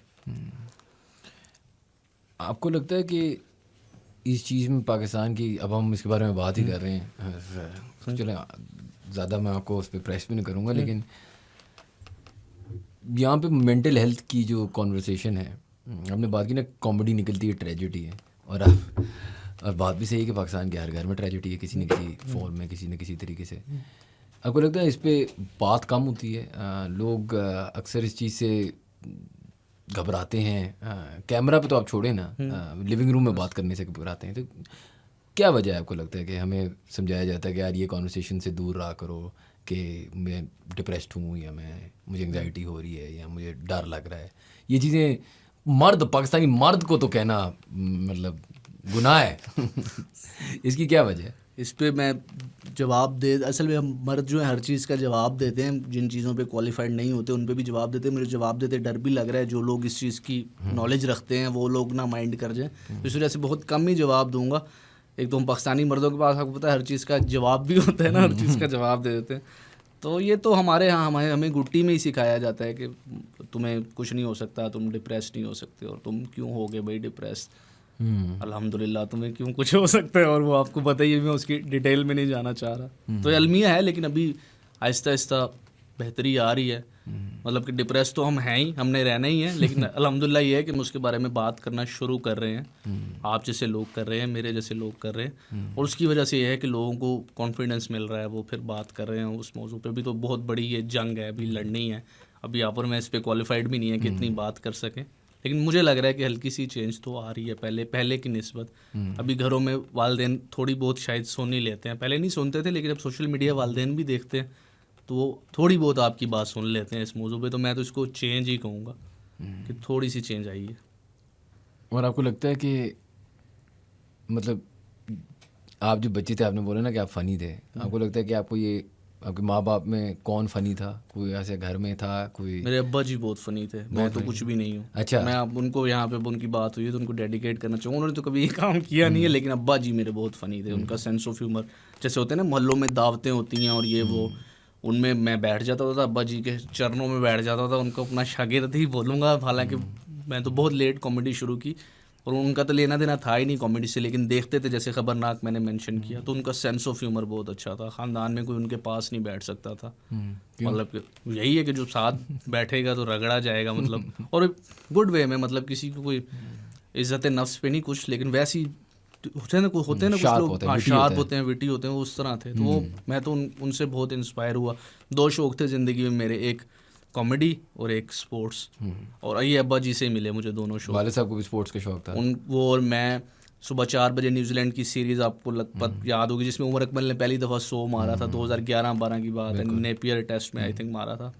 आपको लगता है कि इस चीज़ में पाकिस्तान की, अब हम इसके बारे में बात ही कर रहे हैं, चलो ज़्यादा मैं आपको उस पर प्रेस भी नहीं करूँगा, लेकिन यहाँ पे मेंटल हेल्थ की जो कॉन्वर्सेशन है, हमने बात की ना, कॉमेडी निकलती है ट्रेजिडी है, और बात भी सही है कि पाकिस्तान के हर घर में ट्रेजिडी है किसी न किसी फॉर्म में, किसी न किसी तरीके से। आपको लगता है इस पर बात कम होती है? लोग अक्सर इस चीज़ से घबराते हैं। कैमरा पे तो आप छोड़े ना, लिविंग रूम में बात करने से घबराते हैं। तो क्या वजह है आपको लगता है कि हमें समझाया जाता है कि यार ये कॉन्वर्सेशन से दूर रहा करो कि मैं डिप्रेस्ड हूँ या मुझे एंग्जाइटी हो रही है या मुझे डर लग रहा है, ये चीज़ें पाकिस्तानी मर्द को तो कहना मतलब गुनाह है इसकी क्या वजह है? इस पे मैं जवाब दे, असल में हम मर्द जो है हर चीज़ का जवाब देते हैं, जिन चीज़ों पे क्वालिफाइड नहीं होते उन पे भी जवाब देते हैं। मुझे जवाब देते डर भी लग रहा है, जो लोग इस चीज़ की नॉलेज रखते हैं वो लोग ना माइंड कर जाएं, इस वजह से बहुत कम ही जवाब दूंगा। एक तो हम पाकिस्तानी मर्दों के पास आपको पता है हर चीज़ का जवाब भी होता है ना, हर चीज़ का जवाब दे देते हैं। तो ये तो हमारे यहाँ हमें गुट्टी में ही सिखाया जाता है कि तुम्हें कुछ नहीं हो सकता, तुम डिप्रेस नहीं हो सकते, और तुम क्यों हो गए भाई डिप्रेस, अल्हम्दुलिल्लाह तुम्हें क्यों कुछ हो सकता है, और वो आपको पता ही है, मैं उसकी डिटेल में नहीं जाना चाह रहा। तो ये अलमिया है, लेकिन अभी आहिस्ता आहिस्ता बेहतरी आ रही है। मतलब कि डिप्रेस तो हम हैं ही, हमने रहना ही है, लेकिन अल्हम्दुलिल्लाह ये है कि हम उसके बारे में बात करना शुरू कर रहे हैं। आप जैसे लोग कर रहे हैं, मेरे जैसे लोग कर रहे हैं, और उसकी वजह से ये है कि लोगों को कॉन्फिडेंस मिल रहा है, वो फिर बात कर रहे हैं उस मौजू पे। भी तो बहुत बड़ी ये जंग है, अभी लड़नी है। अभी यहाँ पर मैं इस पर क्वालिफाइड भी नहीं है कि इतनी बात कर सकें, लेकिन मुझे लग रहा है कि हल्की सी चेंज तो आ रही है पहले की निस्बत। अभी घरों में वालिदैन थोड़ी बहुत शायद सुन ही लेते हैं, पहले नहीं सुनते थे, लेकिन अब सोशल मीडिया वालिदैन भी देखते हैं तो वो थोड़ी बहुत आपकी बात सुन लेते हैं इस मौजू पे। तो मैं तो इसको चेंज ही कहूँगा कि थोड़ी सी चेंज आई है। और आपको लगता है कि मतलब आप जो बच्चे थे, आपने बोला ना कि आप फ़नी थे, आपको लगता है कि आपको ये आपके माँ बाप में कौन फ़नी था? कोई ऐसे घर में था कोई? मेरे अब्बा जी बहुत फ़नी थे, मैं तो कुछ भी नहीं हूँ। अच्छा। मैं अब उनको यहाँ पे उनकी बात हुई है तो उनको डेडिकेट करना चाहूँगा। उन्होंने तो कभी ये काम किया नहीं है, लेकिन अब्बा जी मेरे बहुत फ़नी थे। उनका सेंस ऑफ ह्यूमर, जैसे होते हैं ना मोहल्लों में दावतें होती हैं और ये वो, उनमें मैं बैठ जाता था, अब्बा जी के चरणों में बैठ जाता था, उनको अपना शागिर्द ही बोलूँगा। हालांकि मैं तो बहुत लेट कॉमेडी शुरू की और उनका तो लेना देना था ही नहीं कॉमेडी से, लेकिन देखते थे, जैसे खबरनाक मैंने मेंशन किया, तो उनका सेंस ऑफ ह्यूमर बहुत अच्छा था। ख़ानदान में कोई उनके पास नहीं बैठ सकता था। मतलब कि यही है कि जो साथ बैठेगा तो रगड़ा जाएगा, मतलब और गुड वे में, मतलब किसी को कोई इज़्ज़त नफ्स पे नहीं कुछ, लेकिन वैसी होते हैं ना कुछ लोग, हाँ शार्प होते हैं, विटी होते हैं, वो उस तरह थे। तो वो मैं तो उनसे बहुत इंस्पायर हुआ। 2 शौक थे ज़िंदगी में मेरे, एक कॉमेडी और एक स्पोर्ट्स, और ये अब्बा जी से ही मिले मुझे दोनों शौक। वाले साहब को भी स्पोर्ट्स का शौक था? वो और मैं सुबह 4 बजे न्यूजीलैंड की सीरीज़ आपको लगभग याद होगी, जिसमें उमर अकमल ने पहली दफ़ा 100 मारा था, 2011-12 की बात है, नेपियर टेस्ट में आई थिंक मारा था।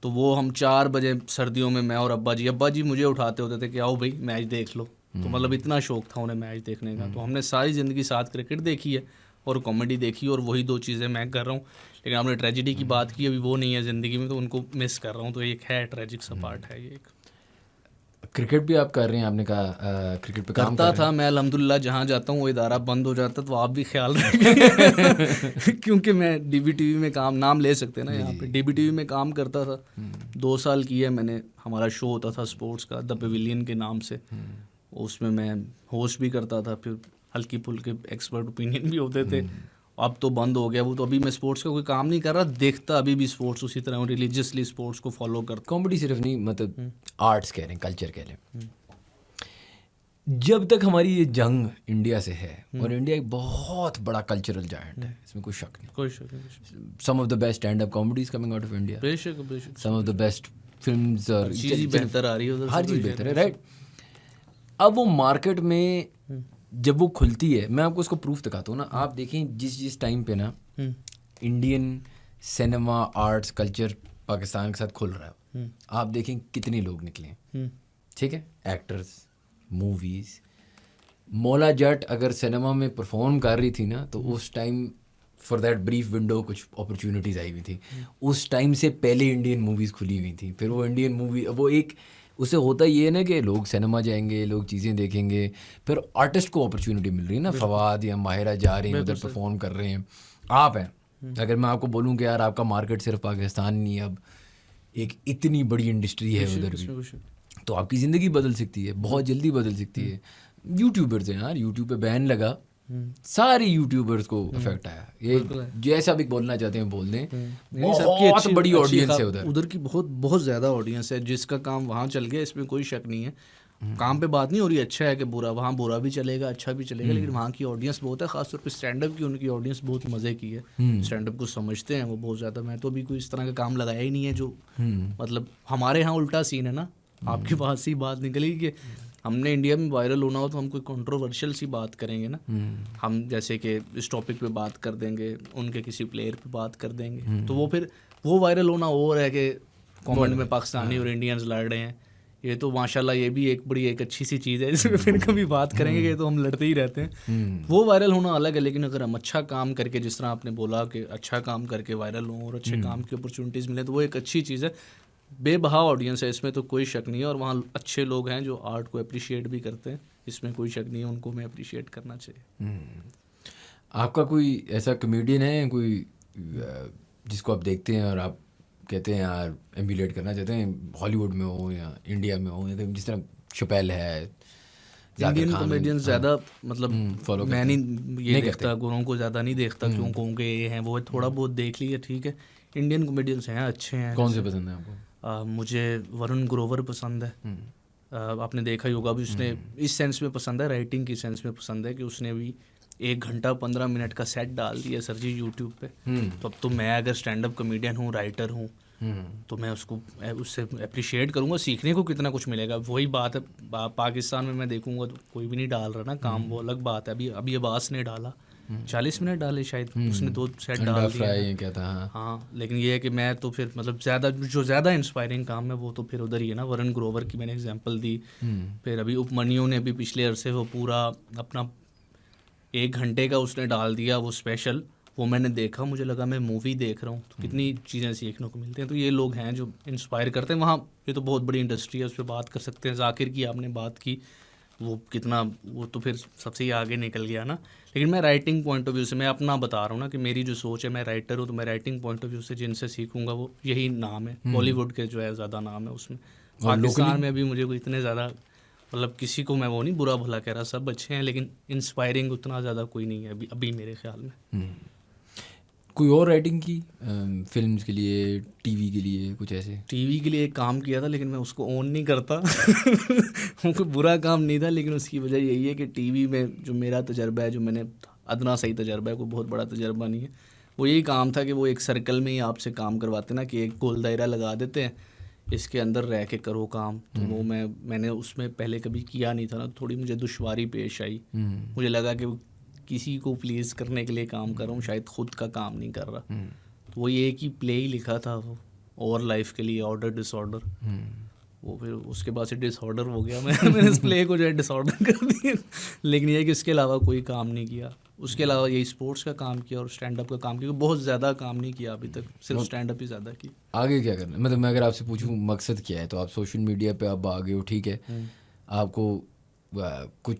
तो वो हम 4 बजे सर्दियों में, मैं और अब्बा जी मुझे उठाते होते थे कि आओ भाई मैच देख लो। तो मतलब इतना शौक था उन्हें मैच देखने का। तो हमने सारी ज़िंदगी साथ क्रिकेट देखी है और कॉमेडी देखी, और वही 2 चीज़ें मैं कर रहा हूँ। लेकिन आपने ट्रेजिडी की बात की, अभी वो नहीं है ज़िंदगी में, तो उनको मिस कर रहा हूँ। तो एक है ट्रेजिक सा पार्ट है ये एक। क्रिकेट भी आप कर रहे हैं, आपने कहा क्रिकेट पे काम करता था मैं, अल्हम्दुलिल्लाह जहाँ जाता हूँ वो इदारा बंद हो जाता, तो आप भी ख्याल रखें क्योंकि मैं DBTV में काम, नाम ले सकते हैं ना यहाँ पे, DBTV में काम करता था। 2 साल किया मैंने। हमारा शो होता था स्पोर्ट्स का, द पेविलियन के नाम से। उसमें मैं होस्ट भी करता था, फिर हल्की फुल्के एक्सपर्ट ओपिनियन भी होते थे। अब तो बंद हो गया वो, तो अभी मैं स्पोर्ट्स का कोई काम नहीं कर रहा, देखता अभी भी स्पोर्ट्स उसी तरह रिलीजियसली स्पोर्ट्स को फॉलो करता। कॉमेडी सिर्फ नहीं, मतलब आर्ट्स कह लें, कल्चर कह लें। जब तक हमारी ये जंग इंडिया से है, और इंडिया एक बहुत बड़ा कल्चरल जायंट है, इसमें कोई शक नहीं, कोई शक नहीं। Some of the best stand up comedies coming out of India, बेशक बेशक, some of the best films, और चीज़ बेहतर आ रही है उधर, हर चीज़ बेहतर है, राइट। अब वो मार्केट में जब वो खुलती है, मैं आपको उसको प्रूफ दिखाता हूँ ना। आप देखें जिस टाइम पे ना Indian cinema, arts, culture Pakistan के साथ खुल रहा है, आप देखें कितने लोग निकले, ठीक है, एक्टर्स, मूवीज़। मौला जट अगर सिनेमा में परफॉर्म कर रही थी ना, तो उस time for that brief window कुछ अपॉर्चुनिटीज़ आई हुई थी। उस टाइम से पहले इंडियन मूवीज़ खुली हुई थी। फिर वो इंडियन मूवी, वो एक उससे होता ये है ना कि लोग सिनेमा जाएंगे, लोग चीज़ें देखेंगे, फिर आर्टिस्ट को अपॉर्चुनिटी मिल रही है ना, फवाद या माहिरा जा रही हैं उधर परफॉर्म कर रहे हैं। आप हैं, अगर मैं आपको बोलूँ कि यार आपका मार्केट सिर्फ पाकिस्तान नहीं है, अब एक इतनी बड़ी इंडस्ट्री है उधर भी, तो आपकी ज़िंदगी बदल सकती है, बहुत जल्दी बदल सकती है। यूट्यूबर्स हैं यार, यूट्यूब पे बैन लगा, सारे यूट्यूबर्स को इफेक्ट आया। ये जैसा भी बोलना चाहते हैं बोल दें, बहुत बड़ी ऑडियंस है उधर की, बहुत ज़्यादा ऑडियंस है। जिसका काम वहाँ चल गया, इसमें कोई शक नहीं है। काम पे बात नहीं हो रही अच्छा है कि बुरा, वहाँ बुरा भी चलेगा, अच्छा भी चलेगा, लेकिन वहाँ की ऑडियंस बहुत है। खासतौर पे स्टैंड अप की उनकी ऑडियंस बहुत मज़े की है। स्टैंड अप को समझते हैं वो बहुत ज़्यादा। मैं तो अभी कोई इस तरह का काम लगाया ही नहीं है जो, मतलब हमारे यहाँ उल्टा सीन है ना, आपके पास ही बात निकली कि हमने इंडिया में वायरल होना हो तो हम कोई कंट्रोवर्शियल सी बात करेंगे ना, हम जैसे कि इस टॉपिक पे बात कर देंगे, उनके किसी प्लेयर पे बात कर देंगे, तो वो फिर वो वायरल होना और है कि कमेंट में पाकिस्तानी और इंडियंस लड़ रहे हैं। ये तो माशाल्लाह ये भी एक अच्छी सी चीज़ है जिसमें फिर कभी बात करेंगे कि तो हम लड़ते ही रहते हैं। वो वायरल होना अलग है, लेकिन अगर हम अच्छा काम करके, जिस तरह आपने बोला कि अच्छा काम करके वायरल हों और अच्छे काम की अपॉर्चुनिटीज़ मिले, तो वो एक अच्छी चीज़ है। बेबहा ऑडियंस है, इसमें तो कोई शक नहीं है, और वहाँ अच्छे लोग हैं जो आर्ट को अप्रिशिएट भी करते हैं, इसमें कोई शक नहीं है, उनको मैं अप्रिशिएट करना चाहिए। आपका कोई ऐसा कमेडियन है कोई जिसको आप देखते हैं और आप कहते हैं यार एम्यूलेट करना चाहते हैं, हॉलीवुड में हो या इंडिया में हो, या जिस तरह शपेल है, इंडियन कॉमेडियन ज़्यादा मतलब follow मैं करते नहीं ये देखता, गुरुओं को ज़्यादा नहीं देखता, क्यों कहूँ कि ये हैं वो, थोड़ा बहुत देख लिया ठीक है। इंडियन कॉमेडियंस हैं, अच्छे हैं। कौन से पसंद है आपको? मुझे वरुण ग्रोवर पसंद है। आपने देखा ही होगा भी, उसने इस सेंस में पसंद है, राइटिंग की सेंस में पसंद है कि उसने भी 1 घंटा 15 मिनट का सेट डाल दिया सर जी यूट्यूब पे। तो अब तो मैं अगर स्टैंड अप कॉमेडियन हूँ, राइटर हूँ, तो मैं उससे अप्रिशिएट करूँगा, सीखने को कितना कुछ मिलेगा। वही बात है, पाकिस्तान में मैं देखूँगा तो कोई भी नहीं डाल रहा ना काम, वो अलग बात है। अभी अब्बास ने डाला 40 मिनट डाले शायद, उसने 2 सेट डाल दिया। क्या था? हाँ, लेकिन ये है कि मैं तो फिर मतलब ज़्यादा इंस्पायरिंग काम है वो तो फिर उधर ही है ना। वरुण ग्रोवर की मैंने एग्जांपल दी, फिर अभी उपमन्यु ने भी पिछले अरसे वो पूरा अपना 1 घंटे का उसने डाल दिया वो स्पेशल, वो मैंने देखा, मुझे लगा मैं मूवी देख रहा हूँ। तो कितनी चीज़ें सीखने को मिलती हैं। तो ये लोग हैं जो इंस्पायर करते हैं वहाँ। ये तो बहुत बड़ी इंडस्ट्री है, उस पर बात कर सकते हैं। जाकिर की आपने बात की, वो तो फिर सबसे ही आगे निकल गया ना। लेकिन मैं राइटिंग पॉइंट ऑफ व्यू से मैं अपना बता रहा हूँ ना कि मेरी जो सोच है, मैं राइटर हूँ, तो मैं राइटिंग पॉइंट ऑफ व्यू से जिनसे सीखूंगा वो यही नाम है। बॉलीवुड के जो है ज़्यादा नाम है उसमें। पाकिस्तान में भी मुझे कोई इतने ज़्यादा मतलब किसी को मैं वो नहीं बुरा भला कह रहा, सब अच्छे हैं, लेकिन इंस्पायरिंग उतना ज़्यादा कोई नहीं है अभी मेरे ख्याल में। कोई और राइटिंग की फिल्म्स के लिए, टीवी के लिए, कुछ ऐसे? टीवी के लिए एक काम किया था, लेकिन मैं उसको ऑन नहीं करता। वो बुरा काम नहीं था, लेकिन उसकी वजह यही है कि टीवी में जो मेरा तजर्बा है, जो मैंने अदना सही तजर्बा है, कोई बहुत बड़ा तजर्बा नहीं है, वो यही काम था कि वो एक सर्कल में ही आपसे काम करवाते ना, कि एक गोल दायरा लगा देते हैं, इसके अंदर रह के करो काम। तो वो मैंने उसमें पहले कभी किया नहीं था ना, थोड़ी मुझे दुश्वारी पेश आई। मुझे लगा कि किसी को प्लीज़ करने के लिए काम कर रहा हूँ, शायद खुद का काम नहीं कर रहा। तो वो एक ही प्ले ही लिखा था वो, और लाइफ के लिए, ऑर्डर डिसऑर्डर। वो फिर उसके बाद से डिसऑर्डर हो गया। मैंने इस प्ले को जो है डिसऑर्डर कर दिया। लेकिन ये कि इसके अलावा कोई काम नहीं किया। उसके अलावा यही स्पोर्ट्स का काम किया और स्टैंड अप का काम किया। बहुत ज़्यादा काम नहीं किया अभी तक, सिर्फ स्टैंड अप ही ज़्यादा किया। आगे क्या करना, मतलब मैं अगर आपसे पूछूं मकसद क्या है, तो आप सोशल मीडिया पे आप आ गए हो, ठीक है, आपको कुछ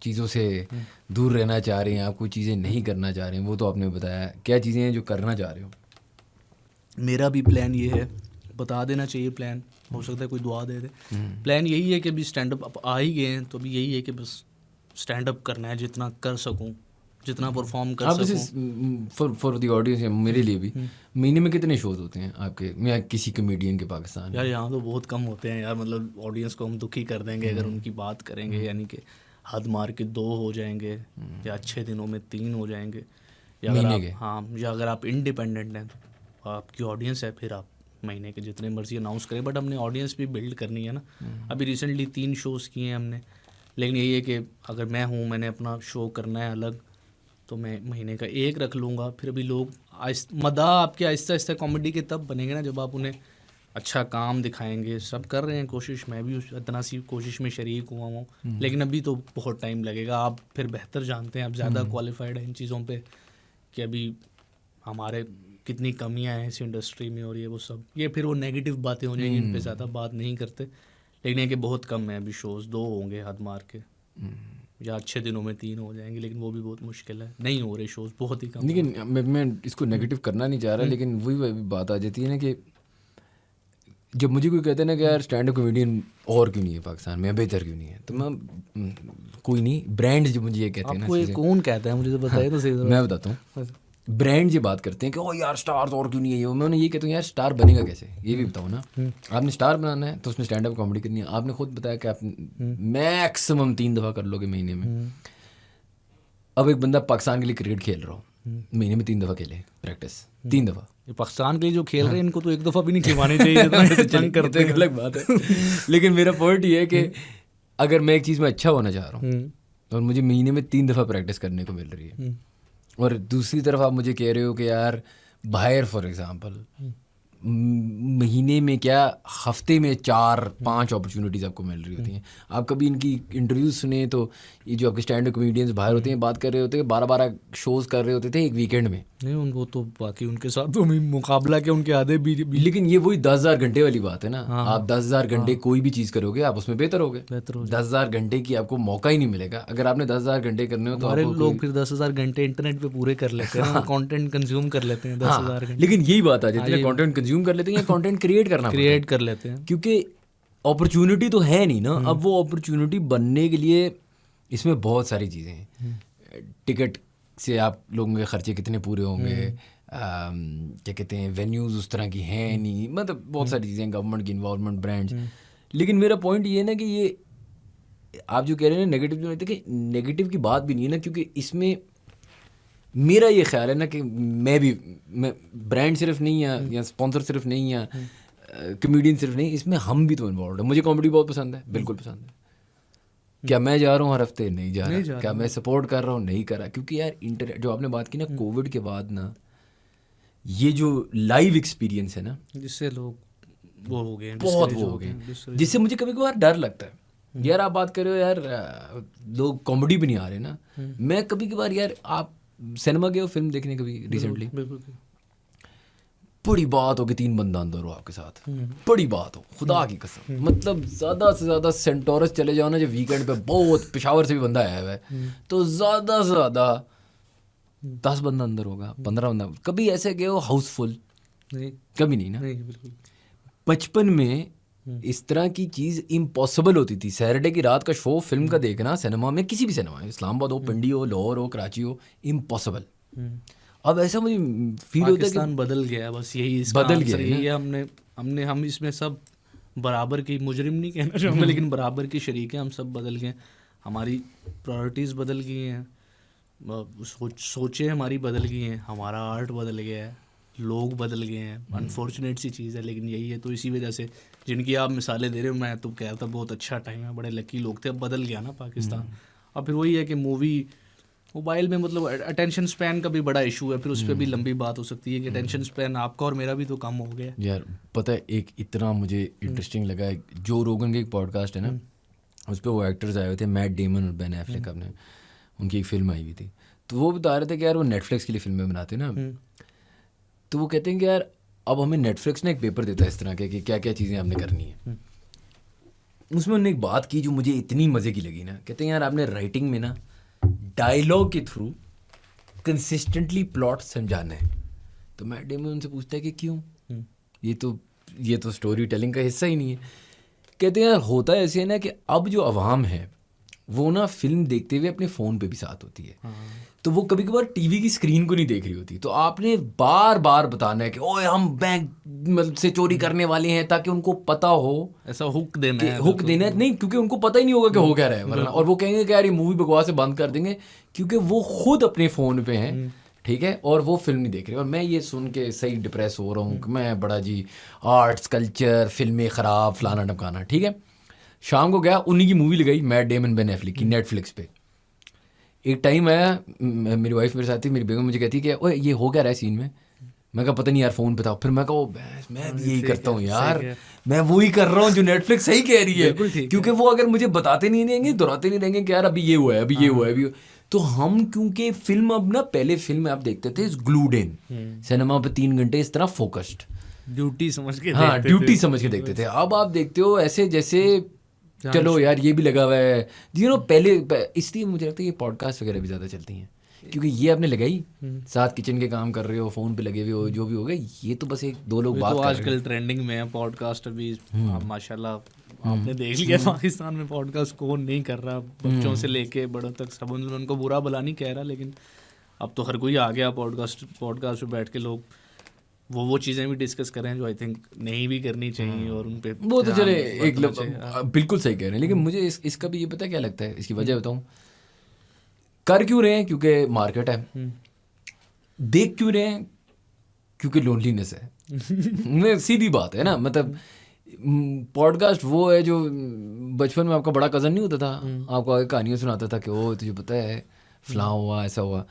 चीज़ों से दूर रहना चाह रहे हैं, आप कोई चीज़ें नहीं करना चाह रहे हैं, वो तो आपने बताया। क्या चीज़ें हैं जो करना चाह रहे हो? मेरा भी प्लान ये है, बता देना चाहिए प्लान, हो सकता है कोई दुआ दे दे। प्लान यही है कि अभी स्टैंड अप आ ही गए हैं, तो अभी यही है कि बस स्टैंड अप करना है, जितना कर सकूं, जितना परफॉर्म कर सकूं। फॉर द ऑडियंस, मेरे लिए भी, महीने में कितने शोज होते हैं आपके या किसी कमेडियन के पाकिस्तान? यार यहाँ तो बहुत कम होते हैं यार, मतलब ऑडियंस को हम दुखी कर देंगे अगर उनकी बात करेंगे। यानी कि हद मार के 2 हो जाएंगे, या अच्छे दिनों में 3 हो जाएंगे, या अगर आप इंडिपेंडेंट हैं तो आपकी ऑडियंस है, फिर आप महीने के जितने मर्जी अनाउंस करें। बट हमने ऑडियंस भी बिल्ड करनी है ना। अभी रिसेंटली 3 शोज़ किए हैं हमने, लेकिन यही है कि अगर मैं हूँ, मैंने अपना शो करना है अलग, तो मैं महीने का 1 रख लूँगा। फिर अभी लोग आपके आहिस्ता आहिस्ता कॉमेडी के तब बनेंगे ना जब आप उन्हें अच्छा काम दिखाएंगे। सब कर रहे हैं कोशिश, मैं भी इतना सी कोशिश में शरीक हुआ हूँ, लेकिन अभी तो बहुत टाइम लगेगा। आप फिर बेहतर जानते हैं, आप ज़्यादा क्वालिफाइड हैं इन चीज़ों पे, कि अभी हमारे कितनी कमियां हैं इस इंडस्ट्री में, और ये वो सब, ये फिर वो नेगेटिव बातें हो जाएंगी, इन पे ज़्यादा बात नहीं करते। लेकिन ये कि बहुत कम है अभी शोज़, 2 होंगे हद मार के, या अच्छे दिनों में 3 हो जाएंगे, लेकिन वो भी बहुत मुश्किल है, नहीं हो रहे शोज़, बहुत ही कम। लेकिन मैं इसको नेगेटिव करना नहीं चाह रहा, लेकिन वही बात आ जाती है ना कि जब मुझे कोई कहता है ना कि यार स्टैंड अप कॉमेडियन और क्यों नहीं है पाकिस्तान में, बेहतर क्यों नहीं है, तो मैं कोई नहीं, ब्रांड जो मुझे ये कहते हैं ना, कौन कहता है मुझे तो बताइए तो सही। मैं बताता हूँ, ब्रांड ये बात करते हैं कि ओ यार स्टार और क्यों नहीं है ये, मैं उन्हें ये कहता हूँ यार स्टार बनेगा कैसे, ये भी बताओ ना। आपने स्टार बनाना है तो उसमें स्टैंड अप कॉमेडी करनी है। आपने खुद बताया कि आप मैक्सिमम 3 दफ़ा कर लोगे महीने में। अब एक बंदा पाकिस्तान के लिए क्रिकेट खेल रहा हो, महीने में 3 दफ़ा खेले प्रैक्टिस, 3 दफ़ा। पाकिस्तान के लिए जो खेल रहे हैं इनको तो 1 दफ़ा भी नहीं खिलवानी चाहिए, जंग करते हैं, अलग बात है। लेकिन मेरा पॉइंट ये है कि अगर मैं एक चीज़ में अच्छा होना चाह रहा हूँ और मुझे महीने में 3 दफ़ा प्रैक्टिस करने को मिल रही है, और दूसरी तरफ आप मुझे कह रहे हो कि यार बाहर फॉर एग्जांपल महीने में क्या हफ्ते में 4-5 अपॉर्चुनिटीज़ आपको मिल रही होती हैं। आप कभी इनकी इंटरव्यूज सुने तो ये जो आपके स्टैंड अप कॉमेडियंस बाहर होते हैं बात कर रहे होते हैं, 12-12 शोज़ कर रहे होते थे एक वीकेंड में। नहीं उनको तो बाकी उनके साथ तो मुकाबला के उनके आधे भी लेकिन ये वही 10,000 घंटे वाली बात है ना। आप 10,000 घंटे कोई भी चीज़ करोगे आप उसमें बेहतर होगे। 10,000 घंटे की आपको मौका ही नहीं मिलेगा। अगर आपने 10,000 घंटे करने हो तो हमारे लोग फिर 10,000 घंटे इंटरनेट पे पूरे कर लेते हैं, कंटेंट कंज्यूम कर लेते हैं 10,000 घंटे। लेकिन यही बात आ जाती है, कंटेंट कंज्यूम कर लेते हैं या कंटेंट क्रिएट करना क्रिएट कर लेते हैं, क्योंकि अपॉर्चुनिटी तो है नहीं ना। अब वो अपॉर्चुनिटी बनने के लिए इसमें बहुत सारी चीज़ें हैं। टिकट से आप लोगों के खर्चे कितने पूरे होंगे, क्या कहते हैं वेन्यूज़ उस तरह की हैं नहीं, मतलब बहुत सारी चीज़ें, गवर्नमेंट की इन्वॉल्वमेंट, ब्रांड्स। लेकिन मेरा पॉइंट ये है ना कि ये आप जो कह रहे हैं नेगेटिव, जो देखिए नेगेटिव की बात भी नहीं है ना, क्योंकि इसमें मेरा ये ख्याल है ना कि मैं ब्रांड सिर्फ नहीं है या स्पॉन्सर सिर्फ नहीं है, कॉमेडियन सिर्फ नहीं, इसमें हम भी तो इन्वॉल्व है। मुझे कॉमेडी बहुत पसंद है, बिल्कुल पसंद है। क्या मैं जा रहा हूँ हर हफ्ते? नहीं जा रहा। क्या मैं सपोर्ट कर रहा हूँ? नहीं कर रहा। क्योंकि यार इंटरनेट, जो आपने बात की ना कोविड के बाद ना, ये जो लाइव एक्सपीरियंस है ना, जिससे लोग वो हो गए, बहुत वो हो गए, जिससे मुझे कभी कभार डर लगता है। यार आप बात कर रहे हो यार लोग कॉमेडी भी नहीं आ रहे ना। मैं कभी कभार यार, आप सिनेमा गए हो फिल्म देखने कभी रिसेंटली? बड़ी बात हो कि 3 बंदा अंदर हो आपके साथ, बड़ी बात हो खुदा की कसम, मतलब ज़्यादा से ज़्यादा सेंटोरस चले जाओ ना जब वीकेंड पे, बहुत पेशावर से भी बंदा आया हुआ है, तो ज़्यादा से ज़्यादा 10 बंदा अंदर होगा, 15 बंदा। कभी ऐसे गए हो हाउसफुल? नहीं, कभी नहीं ना। नहीं बिल्कुल। बचपन में इस तरह की चीज़ इम्पॉसिबल होती थी। सैटरडे की रात का शो फिल्म का देखना सिनेमा में, किसी भी सिनेमा में, इस्लामाबाद हो, पिंडी हो, लाहौर हो, कराची हो, इम्पॉसिबल। अब ऐसा मुझे फील होता है कि पाकिस्तान बदल गया, बस यही इसका बदल गया यही है। हम इसमें सब बराबर की, मुजरिम नहीं कहना चाहूँगा, लेकिन बराबर की शरीक हैं। हम सब बदल गए, हमारी प्रायोरिटीज़ बदल गई हैं, सोचें हमारी बदल गई हैं, हमारा आर्ट बदल गया है, लोग बदल गए हैं। अनफॉर्चुनेट सी चीज़ है, लेकिन यही है। तो इसी वजह से जिनकी आप मिसालें दे रहे हो, मैं तो कहता था बहुत अच्छा टाइम है, बड़े लकी लोग थे। अब बदल गया ना पाकिस्तान। अब फिर वही है कि मूवी मोबाइल में, मतलब अटेंशन स्पैन का भी बड़ा इशू है, फिर उस पर भी लंबी बात हो सकती है कि अटेंशन स्पैन आपका और मेरा भी तो कम हो गया। यार पता है एक इतना मुझे इंटरेस्टिंग लगा है, जो रोगन के एक पॉडकास्ट है ना, उस पर वो एक्टर्स आए हुए थे, मैट डेमन और बेन एफ्लेक, अपने उनकी एक फिल्म आई हुई थी। तो वो बता रहे थे कि यार वो नेटफ्लिक्स के लिए फिल्में बनाते ना, तो वो कहते हैं कि यार अब हमें नेटफ्लिक्स ने एक पेपर देता है इस तरह के कि क्या क्या चीज़ें आपने करनी है। उसमें उन्होंने एक बात की जो मुझे इतनी मज़े की लगी ना, कहते हैं यार आपने राइटिंग में ना डायलॉग के थ्रू कंसिस्टेंटली प्लॉट समझाना है। तो मैट डेमन उनसे पूछता है कि क्यों, ये तो स्टोरी टेलिंग का हिस्सा ही नहीं है। कहते हैं यार होता है ऐसे है ना कि अब जो अवाम है वो ना फिल्म देखते हुए अपने फ़ोन पे भी साथ होती है, तो वो कभी कभार टीवी की स्क्रीन को नहीं देख रही होती। तो आपने बार बार बताना है कि ओए हम बैंक मतलब से चोरी करने वाले हैं, ताकि उनको पता हो, ऐसा हुक देना है, हुक देना है। नहीं, क्योंकि उनको पता ही नहीं होगा कि हो क्या रहा है, वरना और वो कहेंगे कि यार ये मूवी बकवास से बंद कर देंगे, क्योंकि वो खुद अपने फ़ोन पे हैं, ठीक है, और वो फिल्म नहीं देख रहे। और मैं ये सुन के सही डिप्रेस हो रहा हूँ कि मैं बड़ा जी आर्ट्स कल्चर, फिल्में ख़राब, फलाना टमकाना, ठीक है। शाम को गया, उन्हीं की मूवी लगाई, मैट डेमन बेन एफ्लेक की, नेटफ्लिक्स पे। एक टाइम आया, मेरी वाइफ मेरे साथ थी, मेरी बेगम मुझे कहती है कि ओए ये हो क्या रहा है सीन में। मैं कहा पता नहीं यार, फ़ोन पे था। फिर मैं कहा मैं भी यही करता हूँ यार, मैं वही कर रहा हूँ जो नेटफ्लिक्स सही कह रही है, क्योंकि वो अगर मुझे बताते नहीं रहेंगे, दोहराते नहीं रहेंगे कि यार अभी ये हुआ है, अभी ये हुआ है, अभी। तो हम क्योंकि फिल्म अब ना, पहले फिल्म आप देखते थे ग्लूड इन सिनेमा पे 3 घंटे इस तरह फोकस्ड, ड्यूटी समझ के, हाँ ड्यूटी समझ के देखते थे। अब आप देखते हो ऐसे जैसे चलो यार ये भी लगा हुआ है, पहले इसलिए मुझे लगता है ये पॉडकास्ट वगैरह भी ज़्यादा चलती हैं, क्योंकि ये आपने लगाई, साथ किचन के काम कर रहे हो, फ़ोन पे लगे हुए हो, जो भी हो गया, ये तो बस 1-2 लोग बात कर रहे हैं। आजकल ट्रेंडिंग में है पॉडकास्ट अभी, माशाल्लाह आपने देख लिया पाकिस्तान में पॉडकास्ट कौन नहीं कर रहा, बच्चों से लेके बड़ों तक सब। उनको बुरा भला नहीं कह रहा, लेकिन अब तो हर कोई आ गया पॉडकास्ट पे बैठ के लोग वो चीज़ें भी डिस्कस करें जो आई थिंक नहीं भी करनी चाहिए, और उन पे वो तो चले एक बिल्कुल सही कह रहे हैं। लेकिन मुझे इसका भी ये पता क्या लगता है, इसकी वजह बताऊँ, कर क्यों रहे हैं, क्योंकि मार्केट है। देख क्यों रहे हैं, क्योंकि लोनलीनेस है। सीधी बात है ना, मतलब पॉडकास्ट वो है जो बचपन में आपका बड़ा कज़न नहीं होता था, आपको आगे कहानियाँ सुनाता था कि ओ तुझे पता है फलां हुआ ऐसा हुआ।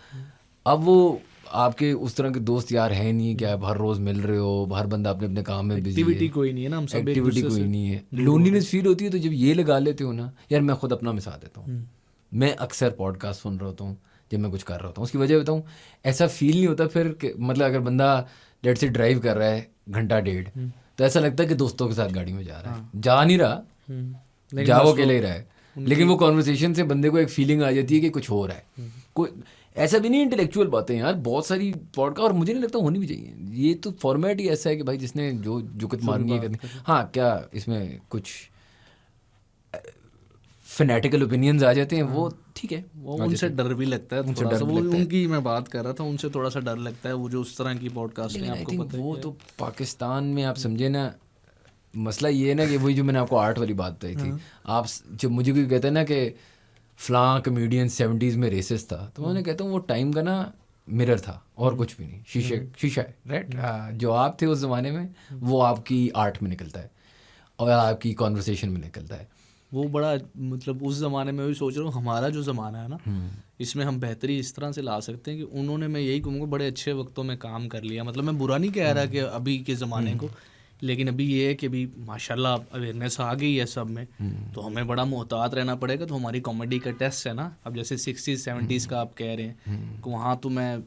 अब वो आपके उस तरह के दोस्त यार हैं नहीं कि आप हर रोज़ मिल रहे हो, हर बंदा अपने अपने काम में बिजी है, एक्टिविटी कोई नहीं है ना, हम सब एक एक्टिविटी दूसरे कोई से नहीं है, लोनलीनेस फील होती है। तो जब ये लगा लेते हो ना यार, मैं खुद अपना मिसाल देता हूँ, मैं अक्सर पॉडकास्ट सुन रहा होता हूँ जब मैं कुछ कर रहा होता हूँ। उसकी वजह बताऊँ, ऐसा फील नहीं होता फिर कि मतलब अगर बंदा लेट से ड्राइव कर रहा है घंटा डेढ़, तो ऐसा लगता है कि दोस्तों के साथ गाड़ी में जा रहा है, जा नहीं रहा, जा वो अकेले ही रहा है, लेकिन वो कॉन्वर्सेशन से बंदे को एक फीलिंग आ जाती है कि कुछ हो रहा है। कोई ऐसा भी नहीं इंटेलेक्चुअल बातें यार, बहुत सारी पॉडकास्ट, और मुझे नहीं लगता होनी भी चाहिए। ये तो फॉर्मेट ही ऐसा है कि भाई जिसने जो जुकत मारनी है करनी। हाँ, क्या इसमें कुछ फैनेटिकल ओपिनियंस आ जाते हैं, वो ठीक है, वो उनसे डर भी लगता है थोड़ा सा, वो उनकी मैं बात कर रहा था, उनसे थोड़ा सा डर लगता है वो जो उस तरह की पॉडकास्ट हैं, आपको पता है। वो तो पाकिस्तान में आप समझे ना, मसला ये है ना कि वही जो मैंने आपको आर्ट वाली बात बताई थी, आप जब मुझे कोई कहते हैं ना कि फलां कमेडियन 70s में रेसिस्ट था, तो मैं कहता हूँ वो टाइम का ना मिरर था और कुछ भी नहीं, शीशा है, राइट। जो आप थे उस ज़माने में वो आपकी आर्ट में निकलता है और आपकी कॉन्वर्सेशन में निकलता है। वो बड़ा मतलब उस ज़माने में भी सोच रहा हूँ, हमारा जो ज़माना है ना, इसमें हम बेहतरी इस तरह से ला सकते हैं कि उन्होंने, मैं यही कहूँगा, बड़े अच्छे वक्तों में काम कर लिया। मतलब मैं बुरा नहीं कह रहा कि अभी के ज़माने को, लेकिन अभी ये है कि अभी माशाल्लाह अवेयरनेस आ गई है सब में, तो हमें बड़ा मोहतात रहना पड़ेगा। तो हमारी कॉमेडी का टेस्ट है ना, अब जैसे 60s 70s का आप कह रहे हैं कि वहाँ तो मैं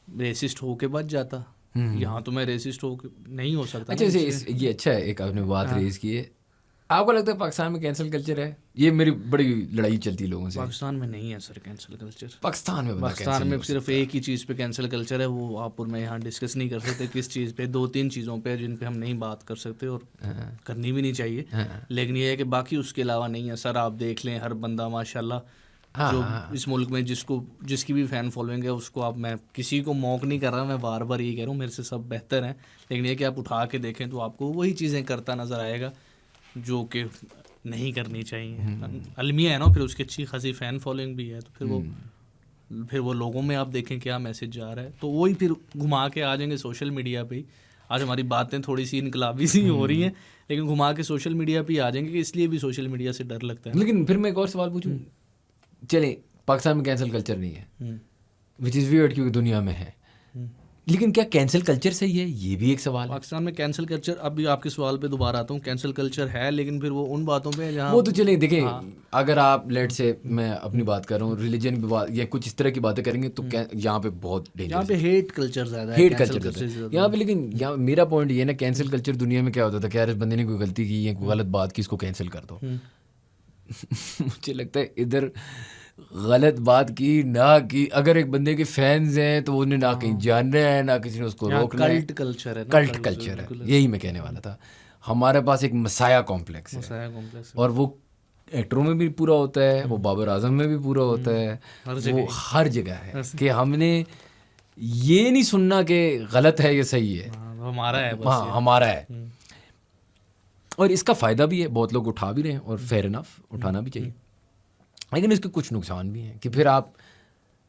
रेसिस्ट होके बच जाता, यहाँ तो मैं रेसिस्ट हो नहीं हो सकता। अच्छा, ये अच्छा है, एक आपने बात रेज की है। आपको लगता है पाकिस्तान में कैंसिल कल्चर है? ये मेरी बड़ी लड़ाई चलती है लोगों से। पाकिस्तान में नहीं है सर कैंसिल कल्चर। पाकिस्तान में सिर्फ एक ही चीज़ पे कैंसिल कल्चर है, वो आप और मैं यहाँ डिस्कस नहीं कर सकते किस चीज़ पे, 2-3 चीज़ों पे जिन पे हम नहीं बात कर सकते और करनी भी नहीं चाहिए। लेकिन ये है कि बाकी उसके अलावा नहीं है सर। आप देख लें, हर बंदा माशाल्लाह जो इस मुल्क में जिसकी भी फ़ैन फॉलोइंग है उसको, आप, मैं किसी को मौक नहीं कर रहा, मैं बार बार ये कह रहा हूँ, मेरे से सब बेहतर हैं, लेकिन ये कि आप उठा के देखें तो आपको वही चीज़ें करता नज़र आएगा जो कि नहीं करनी चाहिए। अलमिया है ना, फिर उसकी अच्छी खासी फ़ैन फॉलोइंग भी है, तो फिर वो लोगों में आप देखें क्या मैसेज जा रहा है, तो वही फिर घुमा के आ जाएंगे सोशल मीडिया पे ही। आज हमारी बातें थोड़ी सी इनकलाबी सी हो रही हैं, लेकिन घुमा के सोशल मीडिया पे ही आ जाएंगे कि इसलिए भी सोशल मीडिया से डर लगता है। लेकिन फिर मैं एक और सवाल पूछूं, चले पाकिस्तान में कैंसिल कल्चर नहीं है, विच इज़ वियर्ड क्योंकि दुनिया में है, लेकिन क्या कैंसिल कल्चर सही है? ये भी एक सवाल है। पाकिस्तान में कैंसिल कल्चर, अभी आपके सवाल पे दोबारा आता हूँ, कैंसिल कल्चर है, लेकिन फिर वो उन बातों पे जहाँ वो तो चले देखें, अगर आप लेट से, मैं अपनी बात कर रहा हूँ, रिलीजन की बात या कुछ इस तरह की बातें करेंगे तो यहाँ पे बहुत डेंजर, यहाँ पे हेट कल्चर ज़्यादा है, हेट कल्चर यहाँ पे। लेकिन यहाँ मेरा पॉइंट ये ना, कैंसिल कल्चर दुनिया में क्या होता था कि यार इस बंदे ने कोई गलती की या कोई गलत बात की, इसको कैंसिल कर दो। मुझे लगता है इधर गलत बात की ना कि अगर एक बंदे के फैंस हैं तो उन्हें ना कहीं जान रहे हैं, ना किसी ने उसको रोकना है। कल्ट कल्चर है, कल्ट कल्चर है, यही मैं कहने वाला था। हमारे पास एक मसाया कॉम्प्लेक्स है, और वो एक्टरों में भी पूरा होता है, वो बाबर आजम में भी पूरा होता है, वो हर जगह है कि हमने ये नहीं सुनना कि गलत है या सही है, हमारा है, हाँ हमारा है। और इसका फ़ायदा भी है, बहुत लोग उठा भी रहे हैं, और फेयर इनफ उठाना भी चाहिए। लेकिन इसके कुछ नुकसान भी हैं कि फिर आप,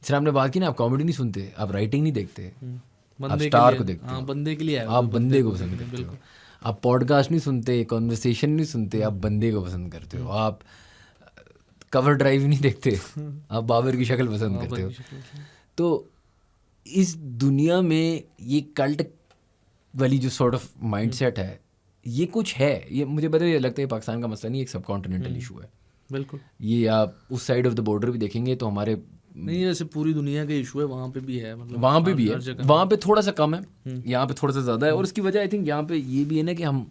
जैसे आपने बात की ना, आप कॉमेडी नहीं सुनते, आप राइटिंग नहीं देखते, आप स्टार को देखते हो, बंदे के लिए आप बंदे को पसंद करते हो। आप पॉडकास्ट नहीं सुनते, कॉन्वर्सेशन नहीं सुनते, आप बंदे को पसंद करते हो। आप कवर ड्राइव नहीं देखते, आप बाबर की शक्ल पसंद करते हो। तो इस दुनिया में ये कल्ट वाली जो सॉर्ट ऑफ माइंडसेट है, ये कुछ है, ये मुझे पता है, लगता है पाकिस्तान का मसला नहीं, एक सब कॉन्टिनेंटल इशू है। बिल्कुल, ये आप उस साइड ऑफ द बॉर्डर भी देखेंगे तो हमारे नहीं, वैसे पूरी दुनिया का इशू है, वहाँ पे भी है, मतलब वहाँ पे भी है, वहाँ पे थोड़ा सा कम है, यहाँ पे थोड़ा सा ज़्यादा है। और उसकी वजह आई थिंक यहाँ पे ये भी है ना कि हम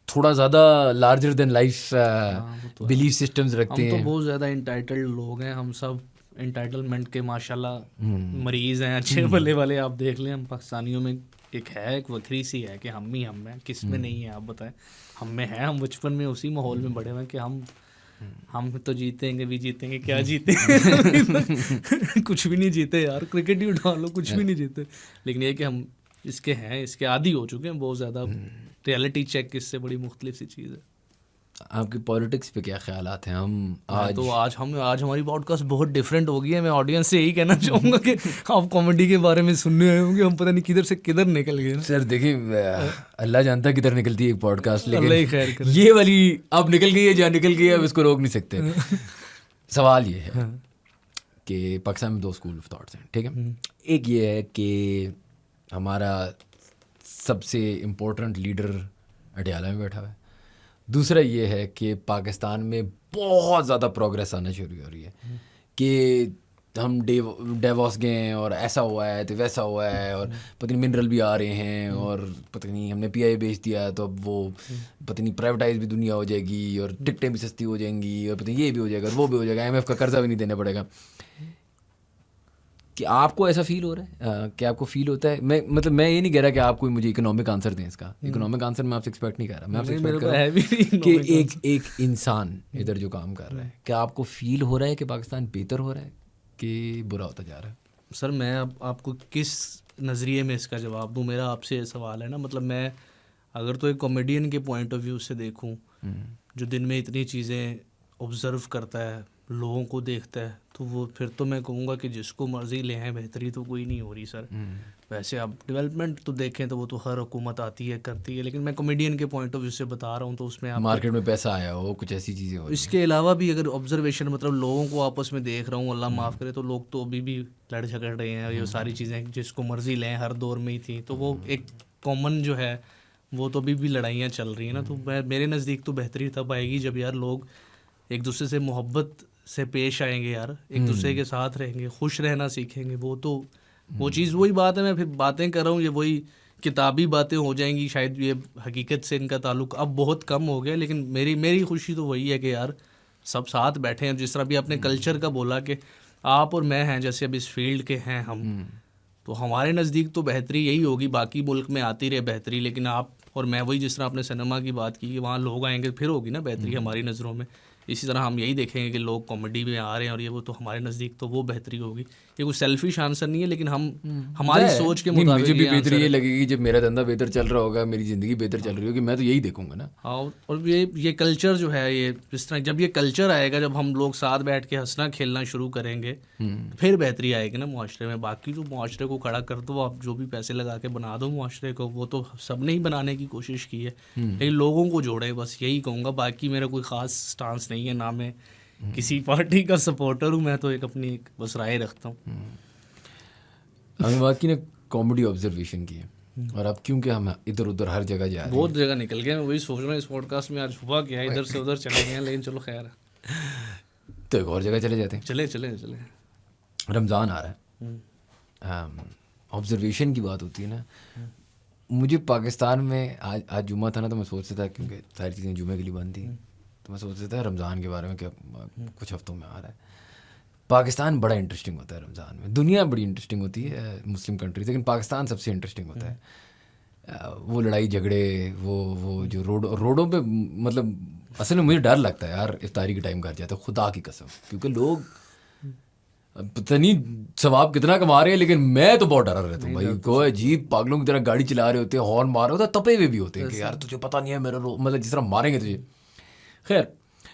थोड़ा ज़्यादा larger than life belief systems रखते हैं। हम तो बहुत ज़्यादा इंटाइटल्ड लोग हैं, हम सब इंटाइटलमेंट के माशाल्लाह मरीज़ हैं, अच्छे भले वाले। आप देख लें, हम पाकिस्तानियों में एक वक्री सी है कि हम ही हम हैं, किस में नहीं है आप बताएं? हम में है, हम बचपन में उसी माहौल में बड़े हुए कि हम तो जीतेंगे भी जीतेंगे, क्या जीते कुछ भी नहीं जीते यार, क्रिकेट ही उठा लो, कुछ भी नहीं जीते। लेकिन ये कि हम इसके आदी हो चुके हैं बहुत ज़्यादा। रियलिटी चेक इससे बड़ी मुख्तलिफ सी चीज़ है। आपके पॉलिटिक्स पे क्या ख्यालात हैं? हम आज तो आज हमारी पॉडकास्ट बहुत डिफरेंट हो गई है। मैं ऑडियंस से यही कहना चाहूँगा कि आप कॉमेडी के बारे में सुनने आए होंगे, हम पता नहीं किधर से किधर निकल गए ना। सर देखिए, अल्लाह जानता है किधर निकलती है एक पॉडकास्ट, अल्लाह ही खैर लेकिन करे। ये वाली अब निकल गई है, जहाँ निकल गई है अब इसको रोक नहीं सकते। सवाल ये है कि पाकिस्तान में 2 स्कूल ऑफ थॉट्स हैं, ठीक है? एक ये है कि हमारा सबसे इम्पोर्टेंट लीडर अटियाला में बैठा हुआ है। दूसरा ये है कि पाकिस्तान में बहुत ज़्यादा प्रोग्रेस आना शुरू हो रही है कि हम डेवॉस गए हैं और ऐसा हुआ है तो वैसा हुआ है, और पता नहीं मिनरल भी आ रहे हैं, और पता नहीं हमने PI बेच दिया तो अब वो पता नहीं प्राइवेटाइज भी दुनिया हो जाएगी, और टिकटें भी सस्ती हो जाएंगी, और पता नहीं ये भी हो जाएगा और वो भी हो जाएगा, IMF का कर्जा भी नहीं देना पड़ेगा। कि आपको ऐसा फील हो रहा है? कि आपको फील होता है? मैं ये नहीं कह रहा कि आप कोई मुझे इकोनॉमिक आंसर दें इसका। इकोनॉमिक आंसर मैं आपसे एक्सपेक्ट नहीं कर रहा। मैं आपसे एक्सपेक्ट कर रहा हूँ कि एक इंसान इधर जो काम कर रहा है, क्या आपको फील हो रहा है कि पाकिस्तान बेहतर हो रहा है कि बुरा होता जा रहा है? सर मैं अब आपको किस नज़रिए में इसका जवाब दूँ, मेरा आपसे ये सवाल है ना। मतलब मैं अगर तो एक कॉमेडियन के पॉइंट ऑफ व्यू से देखूँ, जो दिन में इतनी चीज़ें ऑब्ज़र्व करता है, लोगों को देखता है, तो वो फिर तो मैं कहूँगा कि जिसको मर्ज़ी ले आए, बेहतरी तो कोई नहीं हो रही सर। वैसे आप डेवलपमेंट तो देखें तो वो तो हर हुकूमत आती है करती है, लेकिन मैं कॉमेडियन के पॉइंट ऑफ व्यू से बता रहा हूँ तो उसमें आप मार्केट में पैसा आया हो, कुछ ऐसी चीज़ें हो। इसके अलावा भी अगर ऑब्जर्वेशन मतलब लोगों को आपस में देख रहा हूँ, अल्लाह माफ़ करे, तो लोग तो अभी भी लड़ झगड़ रहे हैं। ये सारी चीज़ें जिसको मर्ज़ी लें हर दौर में ही थी, तो वो एक कॉमन जो है वो तो अभी भी लड़ाइयाँ चल रही हैं ना। तो मेरे नज़दीक तो बेहतरी तब आएगी जब यार लोग एक दूसरे से मोहब्बत से पेश आएंगे, यार एक दूसरे के साथ रहेंगे, खुश रहना सीखेंगे। वो चीज़ वही बात है, मैं फिर बातें कर रहा हूँ, ये वही किताबी बातें हो जाएंगी शायद, ये हकीकत से इनका ताल्लुक अब बहुत कम हो गया। लेकिन मेरी खुशी तो वही है कि यार सब साथ बैठे हैं। जिस तरह भी आपने कल्चर का बोला कि आप और मैं हैं, जैसे अब इस फील्ड के हैं हम, तो हमारे नज़दीक तो बेहतरी यही होगी। बाकी मुल्क में आती रहे बेहतरी, लेकिन आप और मैं वही, जिस तरह आपने सिनेमा की बात की कि वहाँ लोग आएंगे, फिर होगी ना बेहतरी हमारी नज़रों में। इसी तरह हम यही देखेंगे कि लोग कॉमेडी में आ रहे हैं और ये वो, तो हमारे नज़दीक तो वो बेहतरी होगी। ये कोई सेल्फिश आंसर नहीं है, लेकिन हम हमारी सोच के मुताबिक मुझे भी बेहतरी ये लगेगी जब मेरा धंधा बेहतर चल रहा होगा, मेरी ज़िंदगी बेहतर चल रही होगी, मैं तो यही देखूंगा ना। हाँ, और ये कल्चर जो है, ये जिस तरह जब ये कल्चर आएगा, जब हम लोग साथ बैठ के हंसना खेलना शुरू करेंगे, फिर बेहतरी आएगी ना मुआशरे में। बाकी जो मुआशरे को खड़ा कर दो आप, जो भी पैसे लगा के बना दो मुआशरे को, वो तो सब ने ही बनाने की कोशिश की है, लेकिन लोगों को जोड़े, बस यही कहूँगा। बाकी मेरा कोई ख़ास स्टांस नहीं है, ना मैं किसी पार्टी का सपोर्टर हूँ, मैं तो एक अपनी बस राय रखता हूँ। हमने बात की ना कॉमेडी ऑब्जर्वेशन की है, और अब क्योंकि हम इधर उधर हर जगह जा रहे हैं, बहुत जगह निकल गए। मैं वही सोच रहा हूँ इस पॉडकास्ट में आज हुआ क्या, इधर से उधर चले गए, लेकिन चलो खैर है, तो एक और जगह चले जाते हैं। चले चले चले। रमज़ान आ रहा है, ऑब्जर्वेशन की बात होती है ना। मुझे पाकिस्तान में आज जुम्मा था ना, तो मैं सोच रहा था, क्योंकि सारी चीज़ें जुम्मे के लिए बंद थी, तो मैं सोच रहा था रमज़ान के बारे में, क्या कुछ हफ्तों में आ रहा है। पाकिस्तान बड़ा इंटरेस्टिंग होता है रमज़ान में। दुनिया बड़ी इंटरेस्टिंग होती है मुस्लिम कंट्रीज, लेकिन पाकिस्तान सबसे इंटरेस्टिंग होता है। वो लड़ाई झगड़े, वो जो रोडों पे, मतलब असल में मुझे डर लगता है यार, इफ्तारी के टाइम घर जाता है, खुदा की कसम, क्योंकि लोग पता नहीं सवाब कितना कमा रहे हैं, लेकिन मैं तो बहुत डरा रहता हूँ भाई। कोई अजीब पागलों की तरह गाड़ी चला रहे होते हैं, हॉर्न मार रहे होते हैं, तपे हुए भी होते हैं कि यार तुझे पता नहीं है मेरा मतलब जिस तरह मारेंगे तुझे। खैर,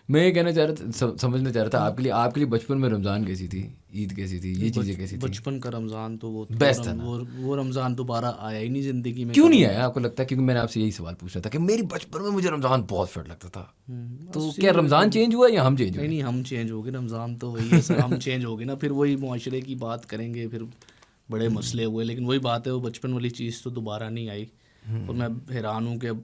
मैं ये कहना चाह रहा था, समझने चाह रहा था आपके लिए बचपन में रमज़ान कैसी थी, ईद कैसी थी, ये चीज़ें कैसी थी? बचपन का रमज़ान तो वो बेस्ट था ना। वो रमज़ान दोबारा आया ही नहीं ज़िंदगी में। क्यों नहीं आया आपको लगता है? क्योंकि मैंने आपसे यही सवाल पूछा था कि मेरी बचपन में मुझे रमज़ान बहुत फेट लगता था। तो क्या रमज़ान चेंज हुआ या हम चेंज हुए? नहीं, हम चेंज हो गए, रमज़ान तो वही है सर, हम चेंज हो गए ना। फिर वही मुआशरे की बात करेंगे, फिर बड़े मसले हुए, लेकिन वही बात है, वो बचपन वाली चीज़ तो दोबारा नहीं आई। और मैं हैरान हूँ कि अब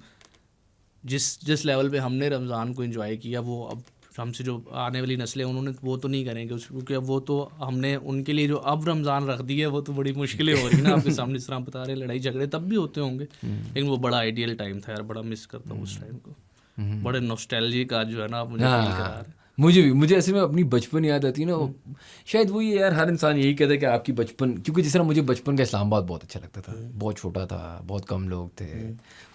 जिस लेवल पे हमने रमज़ान को एंजॉय किया, वो अब हमसे जो आने वाली नस्लें उन्होंने वो तो नहीं करेंगे, क्योंकि अब वो तो हमने उनके लिए जो अब रमज़ान रख दी है, वो तो बड़ी मुश्किलें हो रही है ना। आपके सामने जिस तरह बता रहे, लड़ाई झगड़े तब भी होते होंगे, लेकिन वो बड़ा आइडियल टाइम था यार, बड़ा मिस करता हूँ उस टाइम को। बड़े नॉस्टैल्जिक आज जो है ना, आप मुझे फील करा रहे हैं। मुझे ऐसे में अपनी बचपन याद आती है ना। शायद वही है यार, हर इंसान यही कहता है कि आपकी बचपन, क्योंकि जिस तरह मुझे बचपन का इस्लामाबाद बहुत अच्छा लगता था। बहुत छोटा था, बहुत कम लोग थे,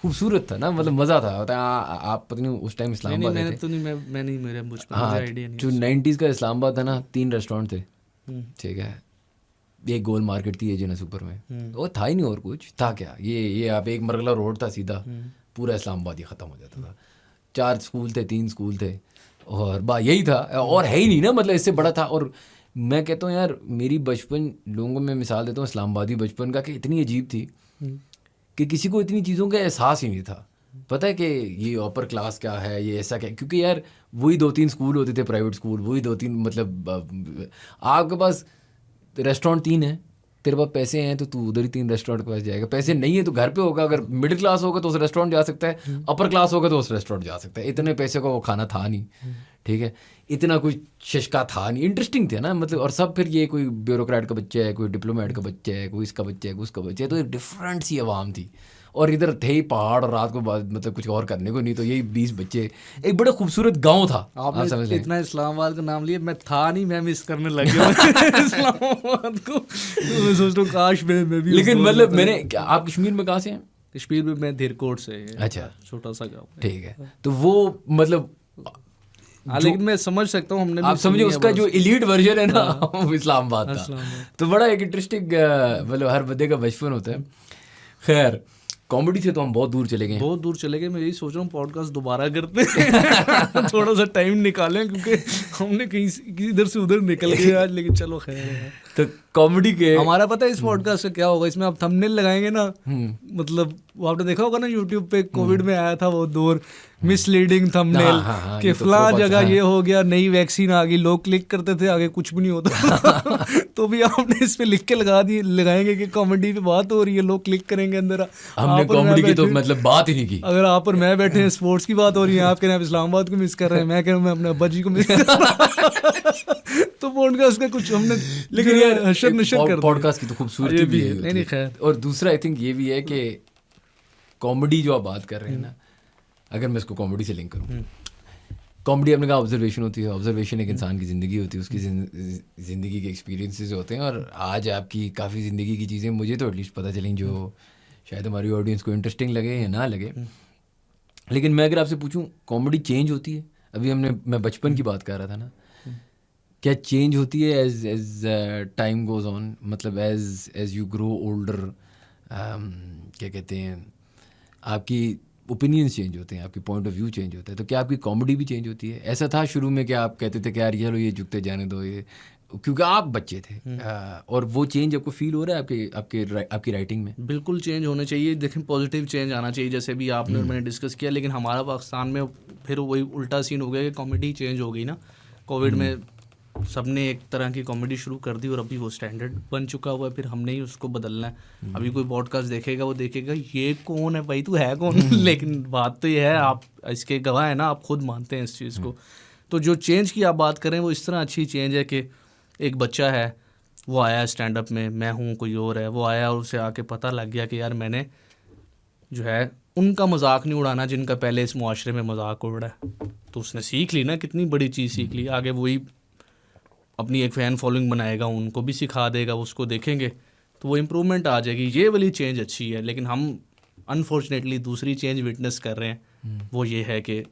खूबसूरत था ना, मतलब मज़ा था। आप पता नहीं उस टाइम इस्लामाबाद मैंने तो नहीं, मैं नहीं, मेरे बचपन हाँ, मुझे आइडिया नहीं। जो 90s का इस्लामाबाद था ना, 3 रेस्टोरेंट थे, ठीक है। एक गोल मार्केट थी एजेना सुपर में, वो था ही नहीं और कुछ था क्या। ये आप एक मरगला रोड था सीधा, पूरा इस्लामाबाद ही ख़त्म हो जाता था। 4 स्कूल थे, 3 स्कूल थे, और यही था, और है ही नहीं ना, मतलब इससे बड़ा था। और मैं कहता हूँ यार, मेरी बचपन, लोगों को मैं मिसाल देता हूँ इस्लामाबादी बचपन का, कि इतनी अजीब थी कि किसी को इतनी चीज़ों का एहसास ही नहीं था। पता है कि ये अपर क्लास क्या है, ये ऐसा क्या, क्योंकि यार वही 2-3 स्कूल होते थे प्राइवेट स्कूल, वही 2-3, मतलब आपके पास रेस्टोरेंट 3 है, तेरे पास पैसे हैं तो तू उधर ही 3 रेस्टोरेंट के पास जाएगा, पैसे नहीं है तो घर पे होगा, अगर मिडिल क्लास होगा तो उस रेस्टोरेंट जा सकता है, अपर क्लास होगा तो उस रेस्टोरेंट जा सकता है। इतने पैसे का वो खाना था नहीं, ठीक है, इतना कुछ शशका था नहीं, इंटरेस्टिंग थे ना, मतलब। और सब फिर ये कोई ब्यूरोक्रेट का बच्चा है, कोई डिप्लोमेट का बच्चा है, कोई इसका बच्चा है, कोई उसका बच्चा है, तो एक डिफरेंट सी आवाम थी। और इधर थे ही पहाड़, और रात को बाद मतलब कुछ और करने को नहीं, तो यही 20 बच्चे, एक बड़ा खूबसूरत गांव था। आप समझ आपने लें। इतना इस्लामाबाद का नाम लिया, मैं था नहीं, मैं मिस करने लग गया इस्लामाबाद को। तो मैं सोच रहा हूँ काश मैं भी लेकिन मतलब मैंने, आप कश्मीर में कहाँ से हैं? कश्मीर में मैं धीरकोट से है, अच्छा, छोटा सा गाँव। ठीक है, तो वो मतलब हाँ, लेकिन मैं समझ सकता हूँ, हमने आप समझे उसका जो एलीट वर्जन है ना, वो इस्लामाबाद था। इस्लामाबाद। तो बड़ा एक इंटरेस्टिंग, मतलब हर बंदे का बचपन होता है। खैर, कॉमेडी से तो हम बहुत दूर चले गए हैं। बहुत दूर चले गए। मैं यही सोच रहा हूँ पॉडकास्ट दोबारा करते हैं थोड़ा सा टाइम निकालें, क्योंकि हमने कहीं इधर से उधर निकल गए आज, लेकिन चलो खैर है। तो कॉमेडी के हमारा पता है इस पॉडकास्ट से क्या होगा, इसमें आप थंबनेल लगाएंगे ना, मतलब वो आपने देखा होगा ना यूट्यूब पे, कोविड में आया था वो दौर, मिसलीडिंग थंबनेल, हाँ, कि ये तो फलां proper जगह था। ये हो गया, नई वैक्सीन आ गई, लोग क्लिक करते थे, आगे कुछ भी नहीं होता तो भी आपने इस पे लिख के लगाएंगे कि कॉमेडी पे बात हो रही है, लोग क्लिक करेंगे अंदर। हमने आप और मैं कॉमेडी की तो बैठे- मतलब बात ही नहीं की। अगर आप और मैं बैठे हैं, स्पोर्ट्स की बात हो रही है, आप कह रहे हैं आप इस्लामाबाद को मिस कर रहे हैं, मैं कह रहा हूँ मैं अपने अब्बा जी को मिस कर रहा हूं। तो पॉडकास्ट का कुछ हमने लेकिन यार हशर नशर कर दिया। पॉडकास्ट की तो खूबसूरती ये भी भी है। यही नहीं, होती है। खैर। और दूसरा आई थिंक ये भी है कि कॉमेडी जो आप बात कर रहे हैं ना, अगर मैं इसको कॉमेडी से लिंक करूँ, कॉमेडी अपने का ऑब्जर्वेशन होती है। ऑब्जर्वेशन एक इंसान की ज़िंदगी होती है, उसकी ज़िंदगी के एक्सपीरियंसेस होते हैं। और आज आपकी काफ़ी ज़िंदगी की चीज़ें मुझे तो एटलीस्ट पता चलें, जो शायद हमारी ऑडियंस को इंटरेस्टिंग लगे या ना लगे। लेकिन मैं अगर आपसे पूछूं, कॉमेडी चेंज होती है? अभी मैं बचपन की बात कर रहा था ना, क्या चेंज होती है एज टाइम गोज़ ऑन, मतलब एज यू ग्रो ओल्डर, क्या कहते हैं, आपकी ओपिनियंस चेंज होते हैं, आपकी पॉइंट ऑफ व्यू चेंज होता है, तो क्या आपकी कॉमेडी भी चेंज होती है? ऐसा था शुरू में कि आप कहते थे कि यार चलो ये झुकते जाने दो, ये क्योंकि आप बच्चे थे, और वो चेंज आपको फील हो रहा है आपकी राइटिंग में? बिल्कुल चेंज होने चाहिए, देखें पॉजिटिव चेंज आना चाहिए, जैसे भी आपने और मैंने डिस्कस किया। लेकिन हमारा पाकिस्तान में फिर वही उल्टा सीन हो गया कि कॉमेडी चेंज हो गई ना। कोविड में सबने एक तरह की कॉमेडी शुरू कर दी, और अभी वो स्टैंडर्ड बन चुका हुआ है, फिर हमने ही उसको बदलना है। अभी कोई पॉडकास्ट देखेगा, वो देखेगा ये कौन है भाई, तू है कौन? लेकिन बात तो ये है, आप इसके गवाह हैं ना, आप खुद मानते हैं इस चीज़ को। तो जो चेंज की आप बात करें, वो इस तरह अच्छी चेंज है कि एक बच्चा है, वो आया स्टैंड अप में, मैं हूँ कोई और है, वो आया और उसे आके पता लग गया कि यार मैंने जो है उनका मजाक नहीं उड़ाना जिनका पहले इस मुआशरे में मजाक उड़ा है। तो उसने सीख ली ना, कितनी बड़ी चीज़ सीख ली। आगे वही अपनी एक फ़ैन फॉलोइंग बनाएगा, उनको भी सिखा देगा, उसको देखेंगे तो वो इम्प्रूवमेंट आ जाएगी। ये वाली चेंज अच्छी है। लेकिन हम अनफॉर्चुनेटली दूसरी चेंज विटनेस कर रहे हैं, वो ये है कि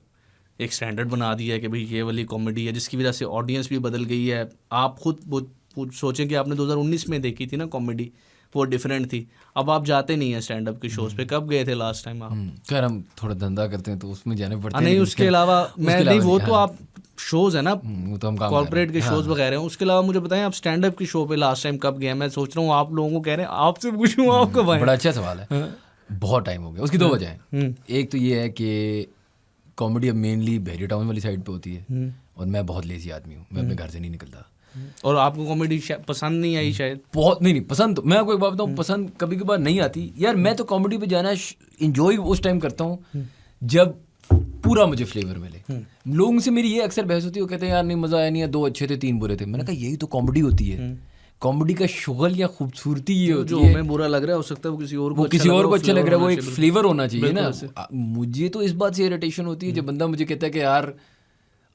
एक स्टैंडर्ड बना दिया है कि भाई ये वाली कॉमेडी है, जिसकी वजह से ऑडियंस भी बदल गई है। आप खुद सोचें कि आपने 2019 में देखी थी ना कॉमेडी, वो डिफरेंट थी। अब आप जाते नहीं हैं स्टैंड अप के शोज़ पे, कब गए थे लास्ट टाइम आप? खैर हम थोड़ा धंधा करते हैं तो उसमें जाने पड़ते हैं। नहीं, लेकिन उसके अलावा मैं नहीं, वो तो हाँ, आप शोज़ है ना, वो तो हम काम कॉर्पोरेट के शोज़ वगैरह हैं। उसके अलावा मुझे बताएं आप स्टैंड अप की शो पे लास्ट टाइम कब गए? मैं सोच रहा हूँ आप लोगों को कह रहे हैं आपसे पूछूँ, आप कब आए? बड़ा अच्छा सवाल है। बहुत टाइम हो गया। उसकी 2 वजह हैं। एक तो ये है कि कॉमेडी अब मेनली बहरी टाउन वाली साइड पे होती है, और मैं बहुत लेजी आदमी हूँ, मैं अपने घर से नहीं निकलता। और आपको कॉमेडी पसंद नहीं आई शायद? बहुत नहीं पसंद। मैं आपको एक बात बताऊँ, पसंद कभी कभार नहीं आती यार। मैं तो कॉमेडी पे जाना इंजॉय उस टाइम करता हूँ जब पूरा मुझे फ्लेवर मिले। लोगों से मेरी ये अक्सर बहस होती है, वो कहते हैं यार नहीं मज़ा आया नहीं है, 2 अच्छे थे 3 बुरे थे। मैंने कहा यही तो कॉमेडी होती है। कॉमेडी का शुगल या खूबसूरती ये होती जो है, हमें बुरा लग रहा है हो सकता है वो किसी और को अच्छा लग रहा है, वो एक फ्लेवर होना चाहिए ना। बिल्कुल मुझे तो इस बात से इरिटेशन होती है जब बंदा मुझे कहता है कि यार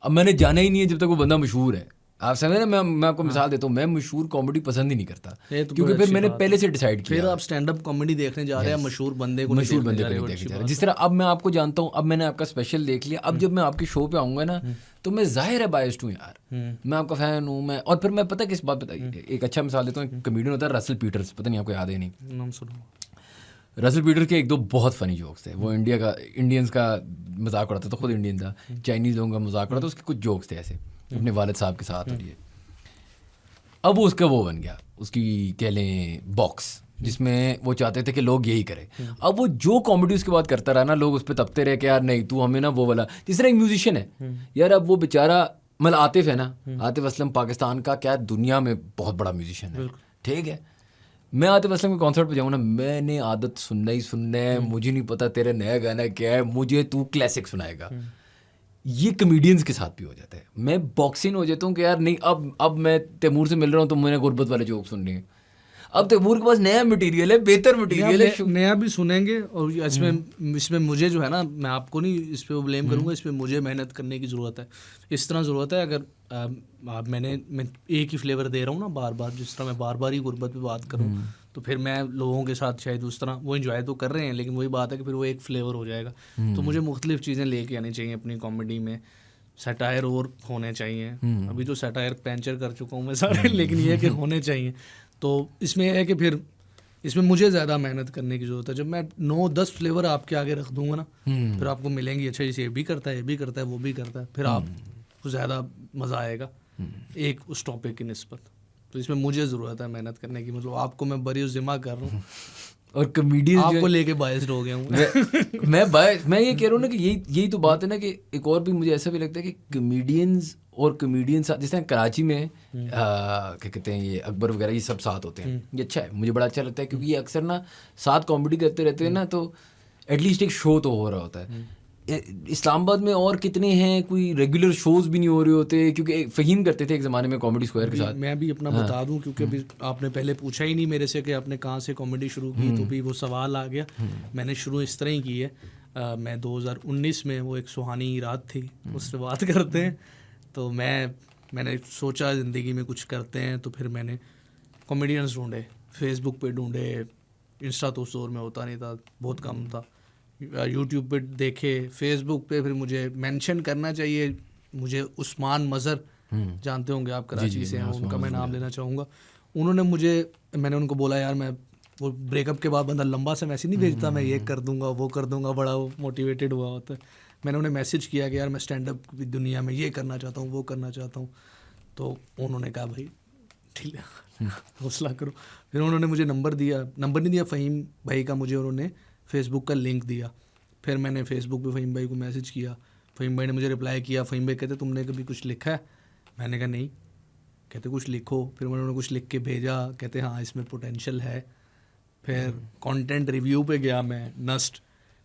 अब मैंने जाना ही नहीं है जब तक वो बंदा मशहूर है। आप समझ रहे हैं? मैं आपको मिसाल देता हूँ, मैं मशहूर कॉमेडी पसंद ही नहीं करता, क्योंकि फिर मैंने पहले से डिसाइड किया। फिर आप स्टैंड अप कॉमेडी देखने जा रहे हैं, मशहूर बंदे को मशहूर बंदे को नहीं देखने जा रहे। जिस तरह अब मैं आपको जानता हूँ, अब मैंने आपका स्पेशल देख लिया, अब जब मैं आपके शो पे आऊँगा ना, तो मैं जाहिर है बायस्ड हूँ यार, मैं आपका फ़ैन हूँ मैं। और फिर मैं पता किस बात बताइए, एक अच्छा मिसाल देता हूँ, एक कमेडियन होता है रसल पीटर्स, पता नहीं आपको याद है नहीं? नाम सुनो। रसल पीटर के एक दो बहुत फनी जोक्स थे। वो इंडियंस का मजाक उड़ाता था, खुद इंडियन था, चाइनीज़ लोगों का मजाक उड़ाता, उसके कुछ जोक्स थे ऐसे अपने वालिद साहब के साथ। और ये अब वो उसका वो बन गया, उसकी कह लें बॉक्स, जिसमें वो चाहते थे कि लोग यही करें। अब वो जो कॉमेडी उसके बाद करता रहा ना, लोग उस पर तपते रहे कि यार नहीं तू हमें ना वो वाला, जिस तरह एक म्यूजिशियन है यार, अब वो बेचारा मतलब आतिफ है ना, आतिफ असलम पाकिस्तान का क्या दुनिया में बहुत बड़ा म्यूजिशियन है, ठीक है। मैं आतिफ असलम के कॉन्सर्ट पे जाऊँ ना, मैंने आदत सुनना ही सुनना है, मुझे नहीं पता तेरा नया गाना क्या है, मुझे तू क्लासिक सुनाएगा। ये कमेडियंस के साथ भी हो जाता है। मैं बॉक्सिंग हो जाता हूँ कि यार नहीं अब मैं तैमूर से मिल रहा हूँ तो मैंने गुर्बत वाले जोक सुनने हैं। अब तैमूर के पास नया मटेरियल है, बेहतर मटेरियल है, नया भी सुनेंगे। और इसमें मुझे जो है ना, मैं आपको नहीं इस पे ब्लेम करूँगा, इसमें मुझे मेहनत करने की ज़रूरत है। इस तरह ज़रूरत है, अगर मैं एक ही फ्लेवर दे रहा हूँ ना बार बार, जिस तरह मैं बार बार ही गुर्बत पे बात करूँ तो फिर मैं लोगों के साथ शायद उस तरह वो एंजॉय तो कर रहे हैं, लेकिन वही बात है कि फिर वो एक फ्लेवर हो जाएगा। तो मुझे मुख्तलिफ चीज़ें लेके आनी चाहिए अपनी कॉमेडी में, सटायर और होने चाहिए। अभी तो सटायर पैंचर कर चुका हूँ मैं सारे, लेकिन ये कि होने चाहिए। तो इसमें यह है कि फिर इसमें मुझे ज़्यादा मेहनत करने की ज़रूरत है। जब मैं 9-10 फ्लेवर आपके आगे रख दूंगा ना, फिर आपको मिलेंगी अच्छा ये भी करता है, ये भी करता है, वो भी करता है, फिर आपको ज़्यादा मज़ा आएगा एक उस टॉपिक की निस्बत। तो इसमें मुझे ज़रूरत है मेहनत करने की। मतलब आपको मैं बरी जिम्मा कर रहा हूँ और कमेडियंस आपको लेके बायस्ड हो गया हूँ मैं ये कह रहा हूँ ना कि यही तो बात है ना, कि एक और भी मुझे ऐसा भी लगता है कि कमेडियंस और कमेडियंस जिस तरह कराची में क्या कहते हैं ये अकबर वगैरह ये सब साथ होते हैं, ये अच्छा है, मुझे बड़ा अच्छा लगता है, क्योंकि ये अक्सर ना साथ कॉमेडी करते रहते हैं ना, तो एटलीस्ट एक शो तो हो रहा होता है। इस्लामाबाद में और कितने हैं, कोई रेगुलर शोज भी नहीं हो रहे होते, क्योंकि फ़हीम करते थे एक ज़माने में कॉमेडी स्क्वायर के साथ। मैं भी अपना बता दूं, क्योंकि अभी आपने पहले पूछा ही नहीं मेरे से कि आपने कहाँ से कॉमेडी शुरू की, तो भी वो सवाल आ गया। मैंने शुरू इस तरह ही की है। मैं 2019 में, वो एक सुहानी रात थी, उससे बात करते हैं, तो मैंने सोचा ज़िंदगी में कुछ करते हैं, तो फिर मैंने कॉमेडियंस ढूंढे, फेसबुक पे ढूंढे, इंस्टा तो उस दौर में होता नहीं था, बहुत कम था, यूट्यूब पे देखे, फेसबुक पे फिर मुझे मेंशन करना चाहिए, मुझे उस्मान मज़र जानते होंगे आप, कराची से हैं, उनका मैं नाम लेना चाहूँगा। मैंने उनको बोला यार, मैं वो ब्रेकअप के बाद बंदा लंबा से मैसेज नहीं भेजता, मैं ये कर दूंगा वो कर दूंगा, बड़ा मोटिवेटेड हुआ होता है। मैंने उन्हें मैसेज किया कि यार मैं स्टैंड अप की दुनिया में ये करना चाहता हूँ, वो करना चाहता हूँ। तो उन्होंने कहा भाई ठीक है हौसला करो। फिर उन्होंने मुझे नंबर नहीं दिया फ़हीम भाई का, मुझे उन्होंने फेसबुक का लिंक दिया। फिर मैंने फेसबुक पे फ़हीम भाई को मैसेज किया, फ़हीम भाई ने मुझे रिप्लाई किया। फ़हीम भाई कहते तुमने कभी कुछ लिखा है? मैंने कहा नहीं। कहते कुछ लिखो। फिर उन्होंने कुछ लिख के भेजा, कहते हाँ इसमें पोटेंशियल है। फिर कंटेंट रिव्यू पे गया मैं, नस्ट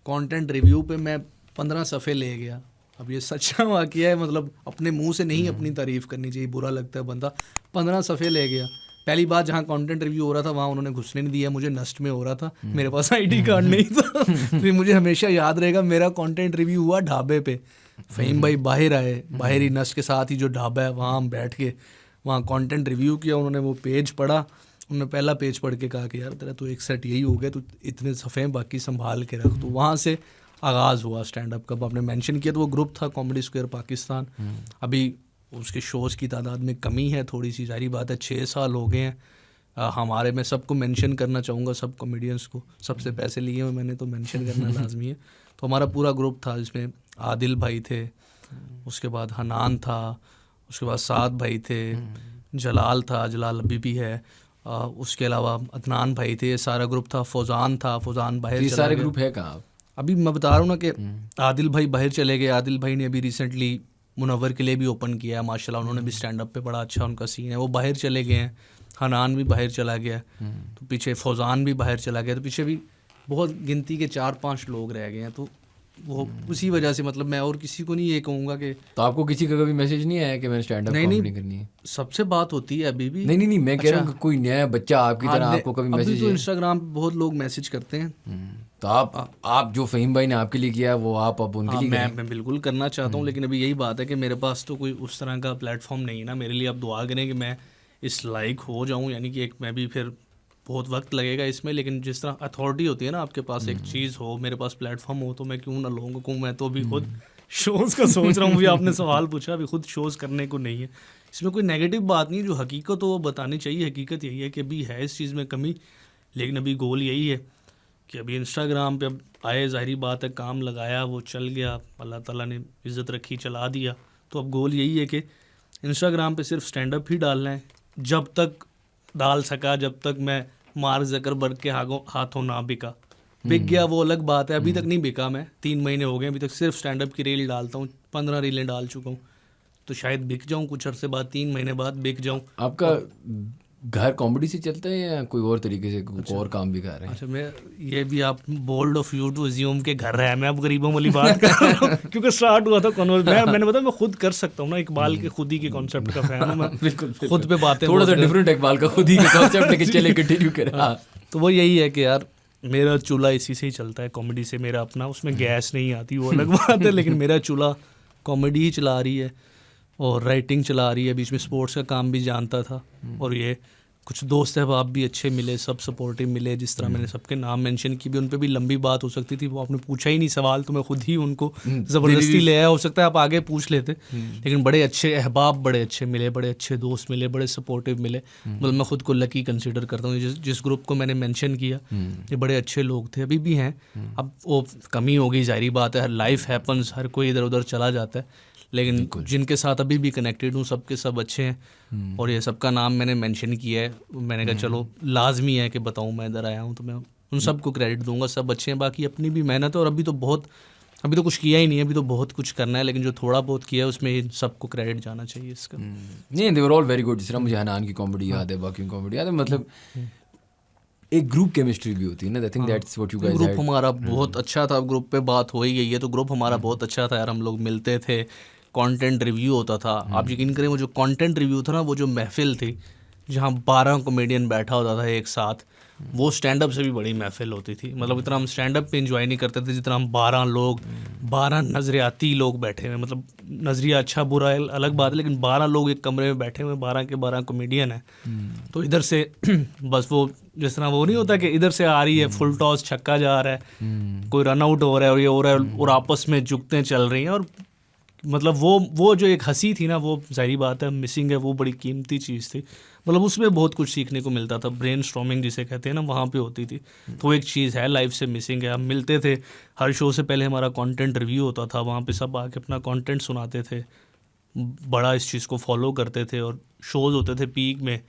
कंटेंट रिव्यू पे मैं 15 सफ़े ले गया। अब ये सच्चा वाक़या है, मतलब अपने मुंह से नहीं अपनी तारीफ़ करनी चाहिए, बुरा लगता है बंदा। 15 सफ़े ले गया। पहली बार जहाँ कंटेंट रिव्यू हो रहा था वहाँ उन्होंने घुसने नहीं दिया मुझे, नस्ट में हो रहा था, मेरे पास आईडी कार्ड नहीं था। फिर मुझे हमेशा याद रहेगा मेरा कंटेंट रिव्यू हुआ ढाबे पे। फ़हीम भाई बाहर आए, बाहर ही नस्ट के साथ ही जो ढाबा है वहाँ हम बैठ के वहाँ कंटेंट रिव्यू किया। उन्होंने वो पेज पढ़ा, उन्होंने पहला पेज पढ़ के कहा कि यार तेरा तो एक सेट यही हो गया, तो इतने सफ़े बाकी संभाल के रख। तो वहाँ से आगाज़ हुआ स्टैंड अप का। आपने मेंशन किया तो वो ग्रुप था कॉमेडी स्क्वायर पाकिस्तान। अभी उसके शोज़ की तादाद में कमी है थोड़ी सी, जारी बात है, 6 साल हो गए हैं हमारे। मैं सबको मेंशन करना चाहूँगा, सब कॉमेडियंस को, सबसे पैसे लिए हैं मैंने तो मेंशन करना लाजमी है। तो हमारा पूरा ग्रुप था जिसमें आदिल भाई थे, उसके बाद हनान था, उसके बाद साद भाई थे, जलाल था, जलाल अभी भी है, उसके अलावा अदनान भाई थे, सारा ग्रुप था। फौजान था, फौजान बाहर चला गया। सारे ग्रुप है कहाँ? अभी मैं बता रहा हूँ ना कि आदिल भाई बाहर चले गए। आदिल भाई ने अभी रिसेंटली मुनव्वर के लिए भी ओपन किया है माशाल्लाह, उन्होंने भी स्टैंड अप पे बड़ा अच्छा उनका सीन है, वो बाहर चले गए हैं। हनान भी बाहर चला गया, तो पीछे फौजान भी बाहर चला गया, तो पीछे भी बहुत गिनती के 4-5 लोग रह गए हैं। तो वो उसी वजह से, मतलब मैं और किसी को नहीं ये कहूँगा कि। तो आपको किसी का कभी मैसेज नहीं आया कि मैंने स्टैंड अप कॉमेडी करनी है? सबसे बात होती है अभी भी। नहीं मैं कह रहा हूँ कोई नया बच्चा आपकी तरह आपको कभी मैसेज? तो इंस्टाग्राम पे बहुत लोग मैसेज करते हैं। तो आप जो फ़हीम भाई ने आपके लिए किया वो आप अब उनके लिए करें? मैं बिल्कुल करना चाहता हूँ, लेकिन अभी यही बात है कि मेरे पास तो कोई उस तरह का प्लेटफॉर्म नहीं है ना मेरे लिए। आप दुआ करें कि मैं इस लायक हो जाऊँ, यानी कि एक मैं भी, फिर बहुत वक्त लगेगा इसमें, लेकिन जिस तरह अथॉरिटी होती है ना आपके पास, एक चीज़ हो, मेरे पास प्लेटफॉर्म हो, तो मैं क्यों ना लोगों को। मैं तो अभी खुद शोज़ का सोच रहा हूँ। अभी आपने सवाल पूछा, अभी खुद शोज़ करने को नहीं है। इसमें कोई नेगेटिव बात नहीं, जो हकीकत हो वो बतानी चाहिए। हकीकत यही है कि अभी है इस चीज़ में कमी, लेकिन अभी गोल यही है। कि अभी इंस्टाग्राम पे अब आए, ज़ाहिरी बात है काम लगाया, वो चल गया, अल्लाह ताला ने इज़्ज़त रखी, चला दिया। तो अब गोल यही है कि इंस्टाग्राम पे सिर्फ स्टैंड अप ही डालना है, जब तक डाल सका, जब तक मैं मार्क ज़करबर्ग के हाथों ना बिका। बिक गया वो अलग बात है, अभी तक नहीं बिका मैं, 3 महीने हो गए, अभी तक सिर्फ स्टैंड अप की रील डालता हूँ, 15 रीलें डाल चुका हूँ। तो शायद बिक जाऊँ कुछ अरसे बाद, 3 महीने बाद बिक जाऊँ। आपका घर कॉमेडी से चलता है या कोई और तरीके से कोई और काम भी कर रहे हैं? अच्छा, मैं ये भी आप bold of you to assume के घर है, मैं अब गरीबों वाली बात कर रहा हूँ क्योंकि स्टार्ट हुआ था मैंने बताया मैं खुद कर सकता हूँ ना, इकबाल के खुद ही के कॉन्सेप्ट का फैन हूँ मैं। बिल्कुल खुद पे बातें थोड़ा सा डिफरेंट इकबाल का खुद ही का कॉन्सेप्ट लेके चले कंटिन्यू करें। हाँ तो वो यही है कि यार मेरा चूल्हा इसी से ही चलता है, कॉमेडी से, मेरा अपना, उसमें गैस नहीं आती, वो अलग बात है, लेकिन मेरा चूल्हा कॉमेडी ही चला रही है और राइटिंग चला रही है। बीच में स्पोर्ट्स का काम भी जानता था, और ये कुछ दोस्त अहबाब भी अच्छे मिले, सब सपोर्टिव मिले। जिस तरह मैंने सबके नाम मेंशन की भी, उन पे भी लंबी बात हो सकती थी, वो आपने पूछा ही नहीं सवाल, तो मैं खुद ही उनको ज़बरदस्ती ले आया। हो सकता है आप आगे पूछ लेते, लेकिन बड़े अच्छे अहबाब, बड़े अच्छे मिले, बड़े अच्छे दोस्त मिले, बड़े सपोर्टिव मिले। मतलब मैं खुद को लकी कंसिडर करता हूँ। जिस ग्रुप को मैंने मेंशन किया, ये बड़े अच्छे लोग थे, अभी भी हैं। अब वो कमी हो गई, जाहिर बात है, लाइफ हैपन्स, हर कोई इधर उधर चला जाता है, लेकिन जिनके साथ अभी भी कनेक्टेड हूँ सबके सब अच्छे हैं। और ये सबका नाम मैंने मेंशन किया है, मैंने कहा चलो लाजमी है कि बताऊँ, मैं इधर आया हूँ तो मैं उन सबको क्रेडिट दूंगा, सब अच्छे हैं। बाकी अपनी भी मेहनत है, और अभी तो कुछ किया ही नहीं है, अभी तो बहुत कुछ करना है, लेकिन जो थोड़ा बहुत किया है उसमें इन सबको क्रेडिट जाना चाहिए इसका। नहीं, दे वर ऑल वेरी गुड। जिस तरह मुझे हनान की कॉमेडी याद है, बाकी कॉमेडी याद है, मतलब एक ग्रुप केमिस्ट्री भी होती है ना। I think that's what you guys group हमारा बहुत अच्छा था, ग्रुप पे बात हो ही गई है, तो ग्रुप हमारा बहुत अच्छा था यार। हम लोग मिलते थे, कंटेंट रिव्यू होता था। आप यकीन करें, वो जो कंटेंट रिव्यू था ना, वो जो महफिल थी जहाँ 12 कॉमेडियन बैठा होता था एक साथ, वो स्टैंड अप से भी बड़ी महफिल होती थी। मतलब इतना हम स्टैंड अप पे एंजॉय नहीं करते थे जितना हम 12 लोग, 12 नज़रियाती लोग बैठे हुए, मतलब नज़रिया अच्छा बुरा है अलग बात है, लेकिन 12 लोग एक कमरे में बैठे हुए, 12 के 12 कॉमेडियन हैं। तो इधर से बस वो जिस तरह वो नहीं होता कि इधर से आ रही है फुल टॉस, छक्का जा रहा है, कोई रन आउट हो रहा है और ये हो रहा है, और आपस में जुगतें चल रही हैं। और मतलब वो जो एक हंसी थी ना, वो जाहिर बात है मिसिंग है, वो बड़ी कीमती चीज़ थी। मतलब उसमें बहुत कुछ सीखने को मिलता था, ब्रेन स्टॉर्मिंग जिसे कहते हैं ना, वहाँ पे होती थी। तो एक चीज़ है लाइफ से मिसिंग है। हम मिलते थे, हर शो से पहले हमारा कंटेंट रिव्यू होता था, वहाँ पे सब आके अपना कंटेंट सुनाते थे, बड़ा इस चीज़ को फॉलो करते थे, और शोज़ होते थे पीक में।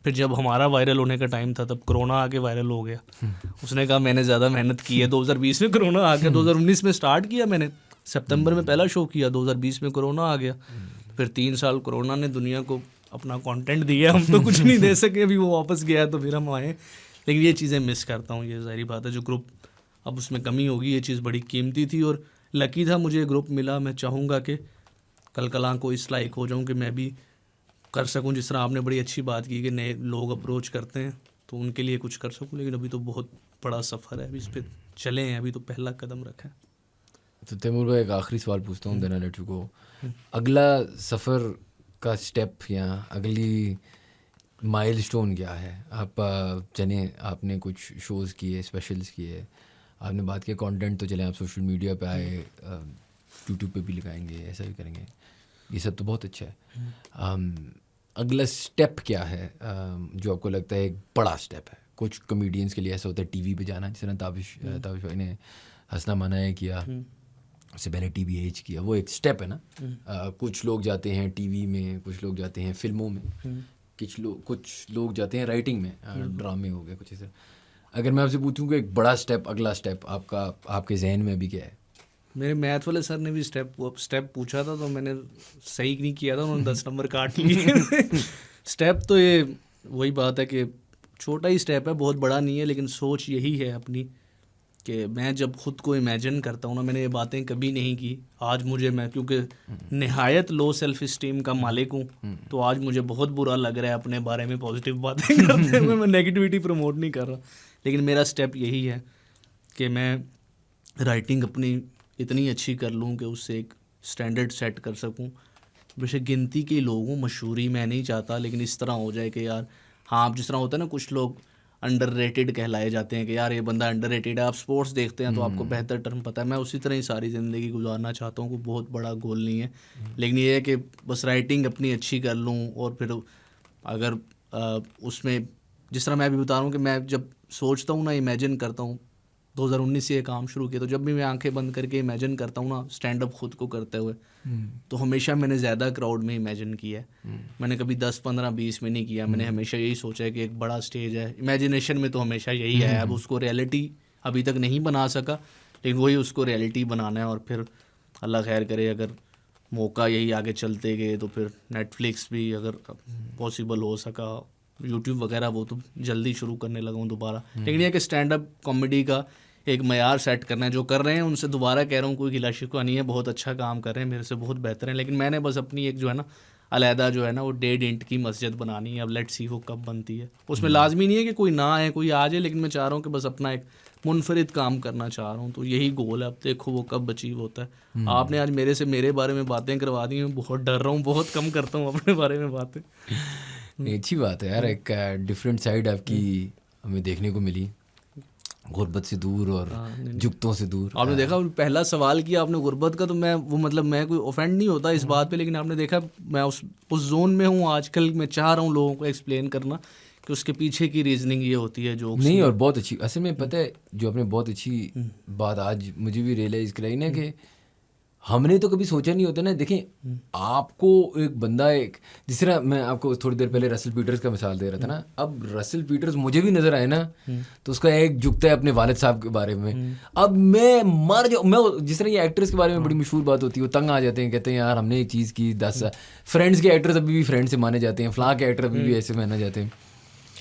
फिर जब हमारा वायरल होने का टाइम था, तब कोरोना आके वायरल हो गया। उसने कहा मैंने ज़्यादा मेहनत की है, 2020 में कोरोना आ गया, 2019 में स्टार्ट किया मैंने, सितंबर में पहला शो किया, 2020 में कोरोना आ गया। फिर 3 साल कोरोना ने दुनिया को अपना कंटेंट दिया, हम तो कुछ नहीं दे सके, अभी वो वापस गया तो फिर हम आए। लेकिन ये चीज़ें मिस करता हूँ, ये ज़ाहिर बात है। जो ग्रुप अब उसमें कमी होगी, ये चीज़ बड़ी कीमती थी, और लकी था मुझे ग्रुप मिला। मैं चाहूँगा कि कल कलां को इस लायक हो जाऊँ कि मैं भी कर सकूँ, जिस तरह आपने बड़ी अच्छी बात की कि नए लोग अप्रोच करते हैं तो उनके लिए कुछ कर सकूँ। लेकिन अभी तो बहुत बड़ा सफ़र है, अभी इस पर चले हैं, अभी तो पहला कदम रखा है। तो तैमूर भाई, एक आखिरी सवाल पूछता हूँ, then I let you go. अगला सफ़र का स्टेप या अगली माइलस्टोन क्या है? आप चने, आपने कुछ शोज़ किए, स्पेशल्स किए, आपने बात की कंटेंट, तो चले आप सोशल मीडिया पे आए, यूट्यूब पे भी लगाएंगे, ऐसा भी करेंगे, ये सब तो बहुत अच्छा है। अगला स्टेप क्या है जो आपको लगता है एक बड़ा स्टेप है? कुछ कॉमेडियंस के लिए ऐसा होता है टीवी पे जाना, जिस तरह ताबिश भाई ने हंसना मनाया किया, उससे पहले TBH किया, वो एक स्टेप है ना। कुछ लोग जाते हैं टीवी में, कुछ लोग जाते हैं फिल्मों में, कुछ लोग जाते हैं राइटिंग में, ड्रामे हो गए कुछ ऐसे। अगर मैं आपसे पूछूं कि एक बड़ा स्टेप, अगला स्टेप आपके जहन में अभी क्या है? मेरे मैथ वाले सर ने भी स्टेप पूछा था, तो मैंने सही नहीं किया था, उन्होंने 10 नंबर काट लिए। स्टेप तो ये वही बात है कि छोटा ही स्टेप है, बहुत बड़ा नहीं है, लेकिन सोच यही है अपनी कि मैं जब खुद को इमेजिन करता हूँ ना, मैंने ये बातें कभी नहीं की। आज मुझे, मैं क्योंकि नहायत लो सेल्फ इस्टीम का मालिक हूँ, तो आज मुझे बहुत बुरा लग रहा है अपने बारे में पॉजिटिव बातें करते हुए। मैं नेगेटिविटी प्रमोट नहीं कर रहा, लेकिन मेरा स्टेप यही है कि मैं राइटिंग अपनी इतनी अच्छी कर लूँ कि उससे एक स्टैंडर्ड सेट कर सकूँ। बेशक गिनती के लोग हूँ, मशहूरी मैं नहीं चाहता, लेकिन इस तरह हो जाए कि यार हाँ, आप जिस तरह होता है ना, कुछ लोग अंडररेटेड कहलाए जाते हैं कि यार ये बंदा अंडररेटेड है। आप स्पोर्ट्स देखते हैं तो आपको बेहतर टर्म पता है। मैं उसी तरह ही सारी ज़िंदगी गुजारना चाहता हूँ, कोई बहुत बड़ा गोल नहीं है, लेकिन ये है कि बस राइटिंग अपनी अच्छी कर लूँ। और फिर अगर उसमें जिस तरह मैं अभी बता रहा हूँ कि मैं जब सोचता हूँ ना, इमेजिन करता हूँ, 2019 से ये काम शुरू किया, तो जब भी मैं आंखें बंद करके इमेजिन करता हूँ ना स्टैंड अप खुद को करते हुए, तो हमेशा मैंने ज़्यादा क्राउड में इमेजिन किया है। मैंने कभी 10, 15, 20 में नहीं किया। मैंने हमेशा यही सोचा है कि एक बड़ा स्टेज है, इमेजिनेशन में तो हमेशा यही है। अब उसको रियलिटी अभी तक नहीं बना सका, लेकिन वही उसको रियलिटी बनाना है। और फिर अल्लाह खैर करे, अगर मौका यही आगे चलते गए तो फिर नेटफ्लिक्स भी अगर पॉसिबल हो सका, यूट्यूब वगैरह वो तो जल्दी शुरू करने लगा हूँ दोबारा। लेकिन ये कि स्टैंड अप कॉमेडी का एक मयार सेट करना है, जो कर रहे हैं उनसे दोबारा कह रहा हूँ कोई गिला शिकवा नहीं है, बहुत अच्छा काम कर रहे हैं, मेरे से बहुत बेहतर है। लेकिन मैंने बस अपनी एक जो है ना अलहदा जो है ना वो 1.5 इंच की मस्जिद बनानी है। अब लेट्स सी वो कब बनती है। उसमें लाजमी नहीं है कि कोई ना आए कोई आ जाए, लेकिन मैं चाह रहा हूँ कि बस अपना एक मुनफरिद काम करना चाह रहा हूँ, तो यही गोल है। अब देखो वो कब अचीव होता है। आपने आज मेरे से मेरे बारे में बातें करवा दी, मैं बहुत डर रहा हूँ, बहुत कम करता हूँ अपने बारे में बातें। अच्छी बात है यार, एक डिफरेंट साइड आपकी हमें देखने को मिली, गुर्बत से दूर और जुगतों से दूर। आपने देखा पहला सवाल किया आपने गुर्बत का, तो मैं वो मतलब मैं कोई ऑफेंड नहीं होता इस बात पे, लेकिन आपने देखा मैं उस जोन में हूँ आजकल। मैं चाह रहा हूँ लोगों को एक्सप्लेन करना कि उसके पीछे की रीजनिंग ये होती है जो नहीं। और बहुत अच्छी, असल में पता है जो आपने बहुत अच्छी बात आज मुझे भी रियलाइज़ कराई ना, कि हमने तो कभी सोचा नहीं होता ना। देखें आपको एक बंदा, एक जिस तरह मैं आपको थोड़ी देर पहले रसल पीटर्स का मिसाल दे रहा था ना, अब रसल पीटर्स मुझे भी नज़र आए ना, तो उसका एक जुगता है अपने वालिद साहब के बारे में। अब मैं मर जाऊँ, मैं जिस तरह ये एक्टर्स के बारे में बड़ी मशहूर बात होती है, वो तंग आ जाते हैं, कहते हैं यार हमने एक चीज़ की 10 फ्रेंड्स के एक्टर्स अभी भी फ्रेंड से माने जाते हैं, फ्लां के एक्टर अभी भी ऐसे माने जाते हैं।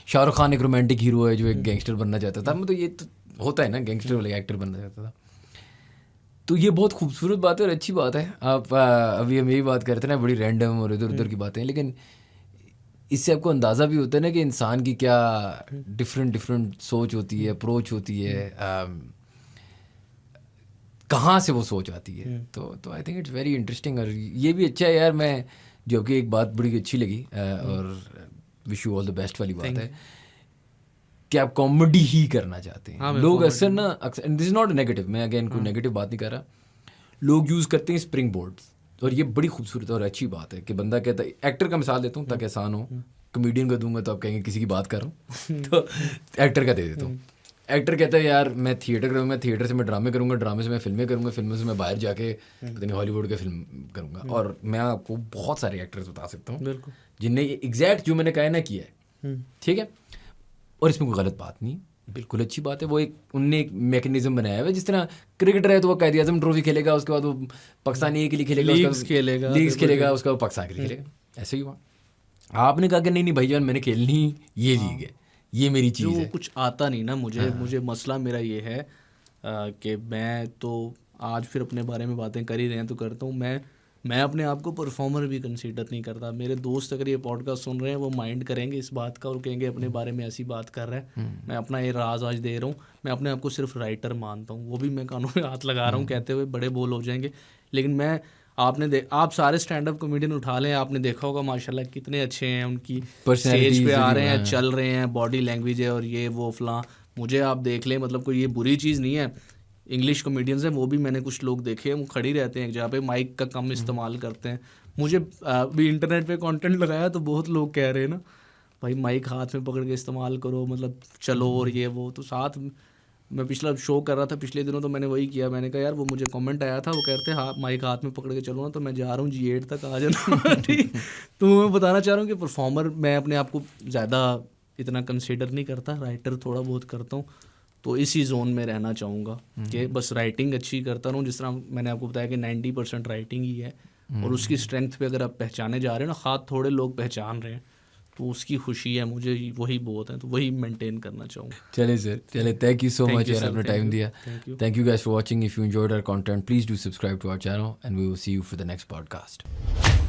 शाहरुख खान एक रोमांटिक हीरो है जो एक गैंगस्टर बनना चाहता था, मतलब ये तो होता है ना, गैंगस्टर वाले एक्टर बनना चाहता था। तो ये बहुत खूबसूरत बात है और अच्छी बात है। आप अभी हम यही बात करते हैं ना, बड़ी रैंडम और इधर उधर की बातें, लेकिन इससे आपको अंदाज़ा भी होता है ना कि इंसान की क्या डिफरेंट सोच होती है, अप्रोच होती है, कहाँ से वो सोच आती है। तो I think it's very interesting. और ये भी अच्छा है यार, मैं जो कि एक बात बड़ी अच्छी लगी और wish you all the best वाली बात है कि आप कॉमेडी ही करना चाहते हैं। लोग अक्सर ना, दिस इज नॉट नेगेटिव, मैं अगेन कोई नेगेटिव बात नहीं कर रहा, लोग यूज़ करते हैं स्प्रिंग बोर्ड, और ये बड़ी खूबसूरत और अच्छी बात है कि बंदा कहता है, एक्टर का मिसाल देता हूँ ताकि आसान हो, कॉमेडियन का दूंगा तो आप कहेंगे किसी की बात कर रहा हूँ तो एक्टर का दे देता हूँ। एक्टर कहता है यार मैं थिएटर करूँगा, थिएटर से मैं ड्रामे करूँगा, ड्रामे से मैं फिल्में करूँगा, फिल्मों से मैं बाहर जाके पता नहीं हॉलीवुड के फिल्म करूँगा। और मैं आपको बहुत सारे एक्टर्स बता सकता हूँ जिनने एग्जैक्ट जो मैंने कहा ना किया है, ठीक है, और इसमें कोई गलत बात नहीं, बिल्कुल अच्छी बात है। वो एक उनने एक मैकेनिज्म बनाया हुआ है, जिस तरह क्रिकेटर है तो वो कायदे आजम ट्रॉफी खेलेगा, उसके बाद वो पाकिस्तानी के लिए खेलेगा, लीग्स खेलेगा, उसका वो पाकिस्तान के लिए खेलेगा, ऐसे ही हुआ। आपने कहा कि नहीं भाईजान मैंने खेलनी ये लीग है, ये मेरी चीज़ है। कुछ आता नहीं ना मुझे मसला मेरा ये है कि मैं तो आज फिर अपने बारे में बातें कर ही रहे हैं तो करता हूँ, मैं अपने आप को परफॉर्मर भी कंसीडर नहीं करता। मेरे दोस्त अगर ये पॉडकास्ट सुन रहे हैं वो माइंड करेंगे इस बात का और कहेंगे अपने बारे में ऐसी बात कर रहे हैं। मैं अपना ये राज आज दे रहा हूँ, मैं अपने आप को सिर्फ राइटर मानता हूँ, वो भी मैं कानों में हाथ लगा रहा हूँ कहते हुए बड़े बोल हो जाएंगे। लेकिन मैं आप सारे स्टैंड अप कॉमेडियन उठा लें, आपने देखा होगा माशाल्लाह कितने अच्छे हैं, उनकी स्टेज पे आ रहे हैं, चल रहे हैं, बॉडी लैंग्वेज है और ये वो फलां। मुझे आप देख लें, मतलब कोई ये बुरी चीज़ नहीं है। इंग्लिश कॉमेडियंस हैं वो भी मैंने कुछ लोग देखे हैं, वो खड़ी रहते हैं एक जगह पे, माइक का कम इस्तेमाल करते हैं। मुझे अभी इंटरनेट पे कंटेंट लगाया तो बहुत लोग कह रहे हैं ना भाई माइक हाथ में पकड़ के इस्तेमाल करो, मतलब चलो और ये वो। तो साथ मैं पिछला शो कर रहा था पिछले दिनों, तो मैंने वही किया, मैंने कहा यार वो मुझे कमेंट आया था, वो कहते हैं माइक हाथ में पकड़ के चलो ना, तो मैं जा रहा हूँ G8 तक आ जाना ठीक। तो मैं बताना चाह रहा हूँ कि परफॉर्मर मैं अपने आप को ज़्यादा इतना कंसिडर नहीं करता, राइटर थोड़ा बहुत करता हूँ। तो इसी जोन में रहना चाहूँगा कि बस राइटिंग अच्छी करता रहूँ, जिस तरह मैंने आपको बताया कि 90% राइटिंग ही है, और उसकी स्ट्रेंथ पे अगर आप पहचाने जा रहे हो ना, खास थोड़े लोग पहचान रहे हैं तो उसकी खुशी है, मुझे वही बहुत है, तो वही मेंटेन करना चाहूँगा। चलिए सर, चलिए, थैंक यू सो मच यार, आपने टाइम दिया। Thank you guys for watching. If you enjoyed our content please do subscribe to our channel and we will see you for the next podcast.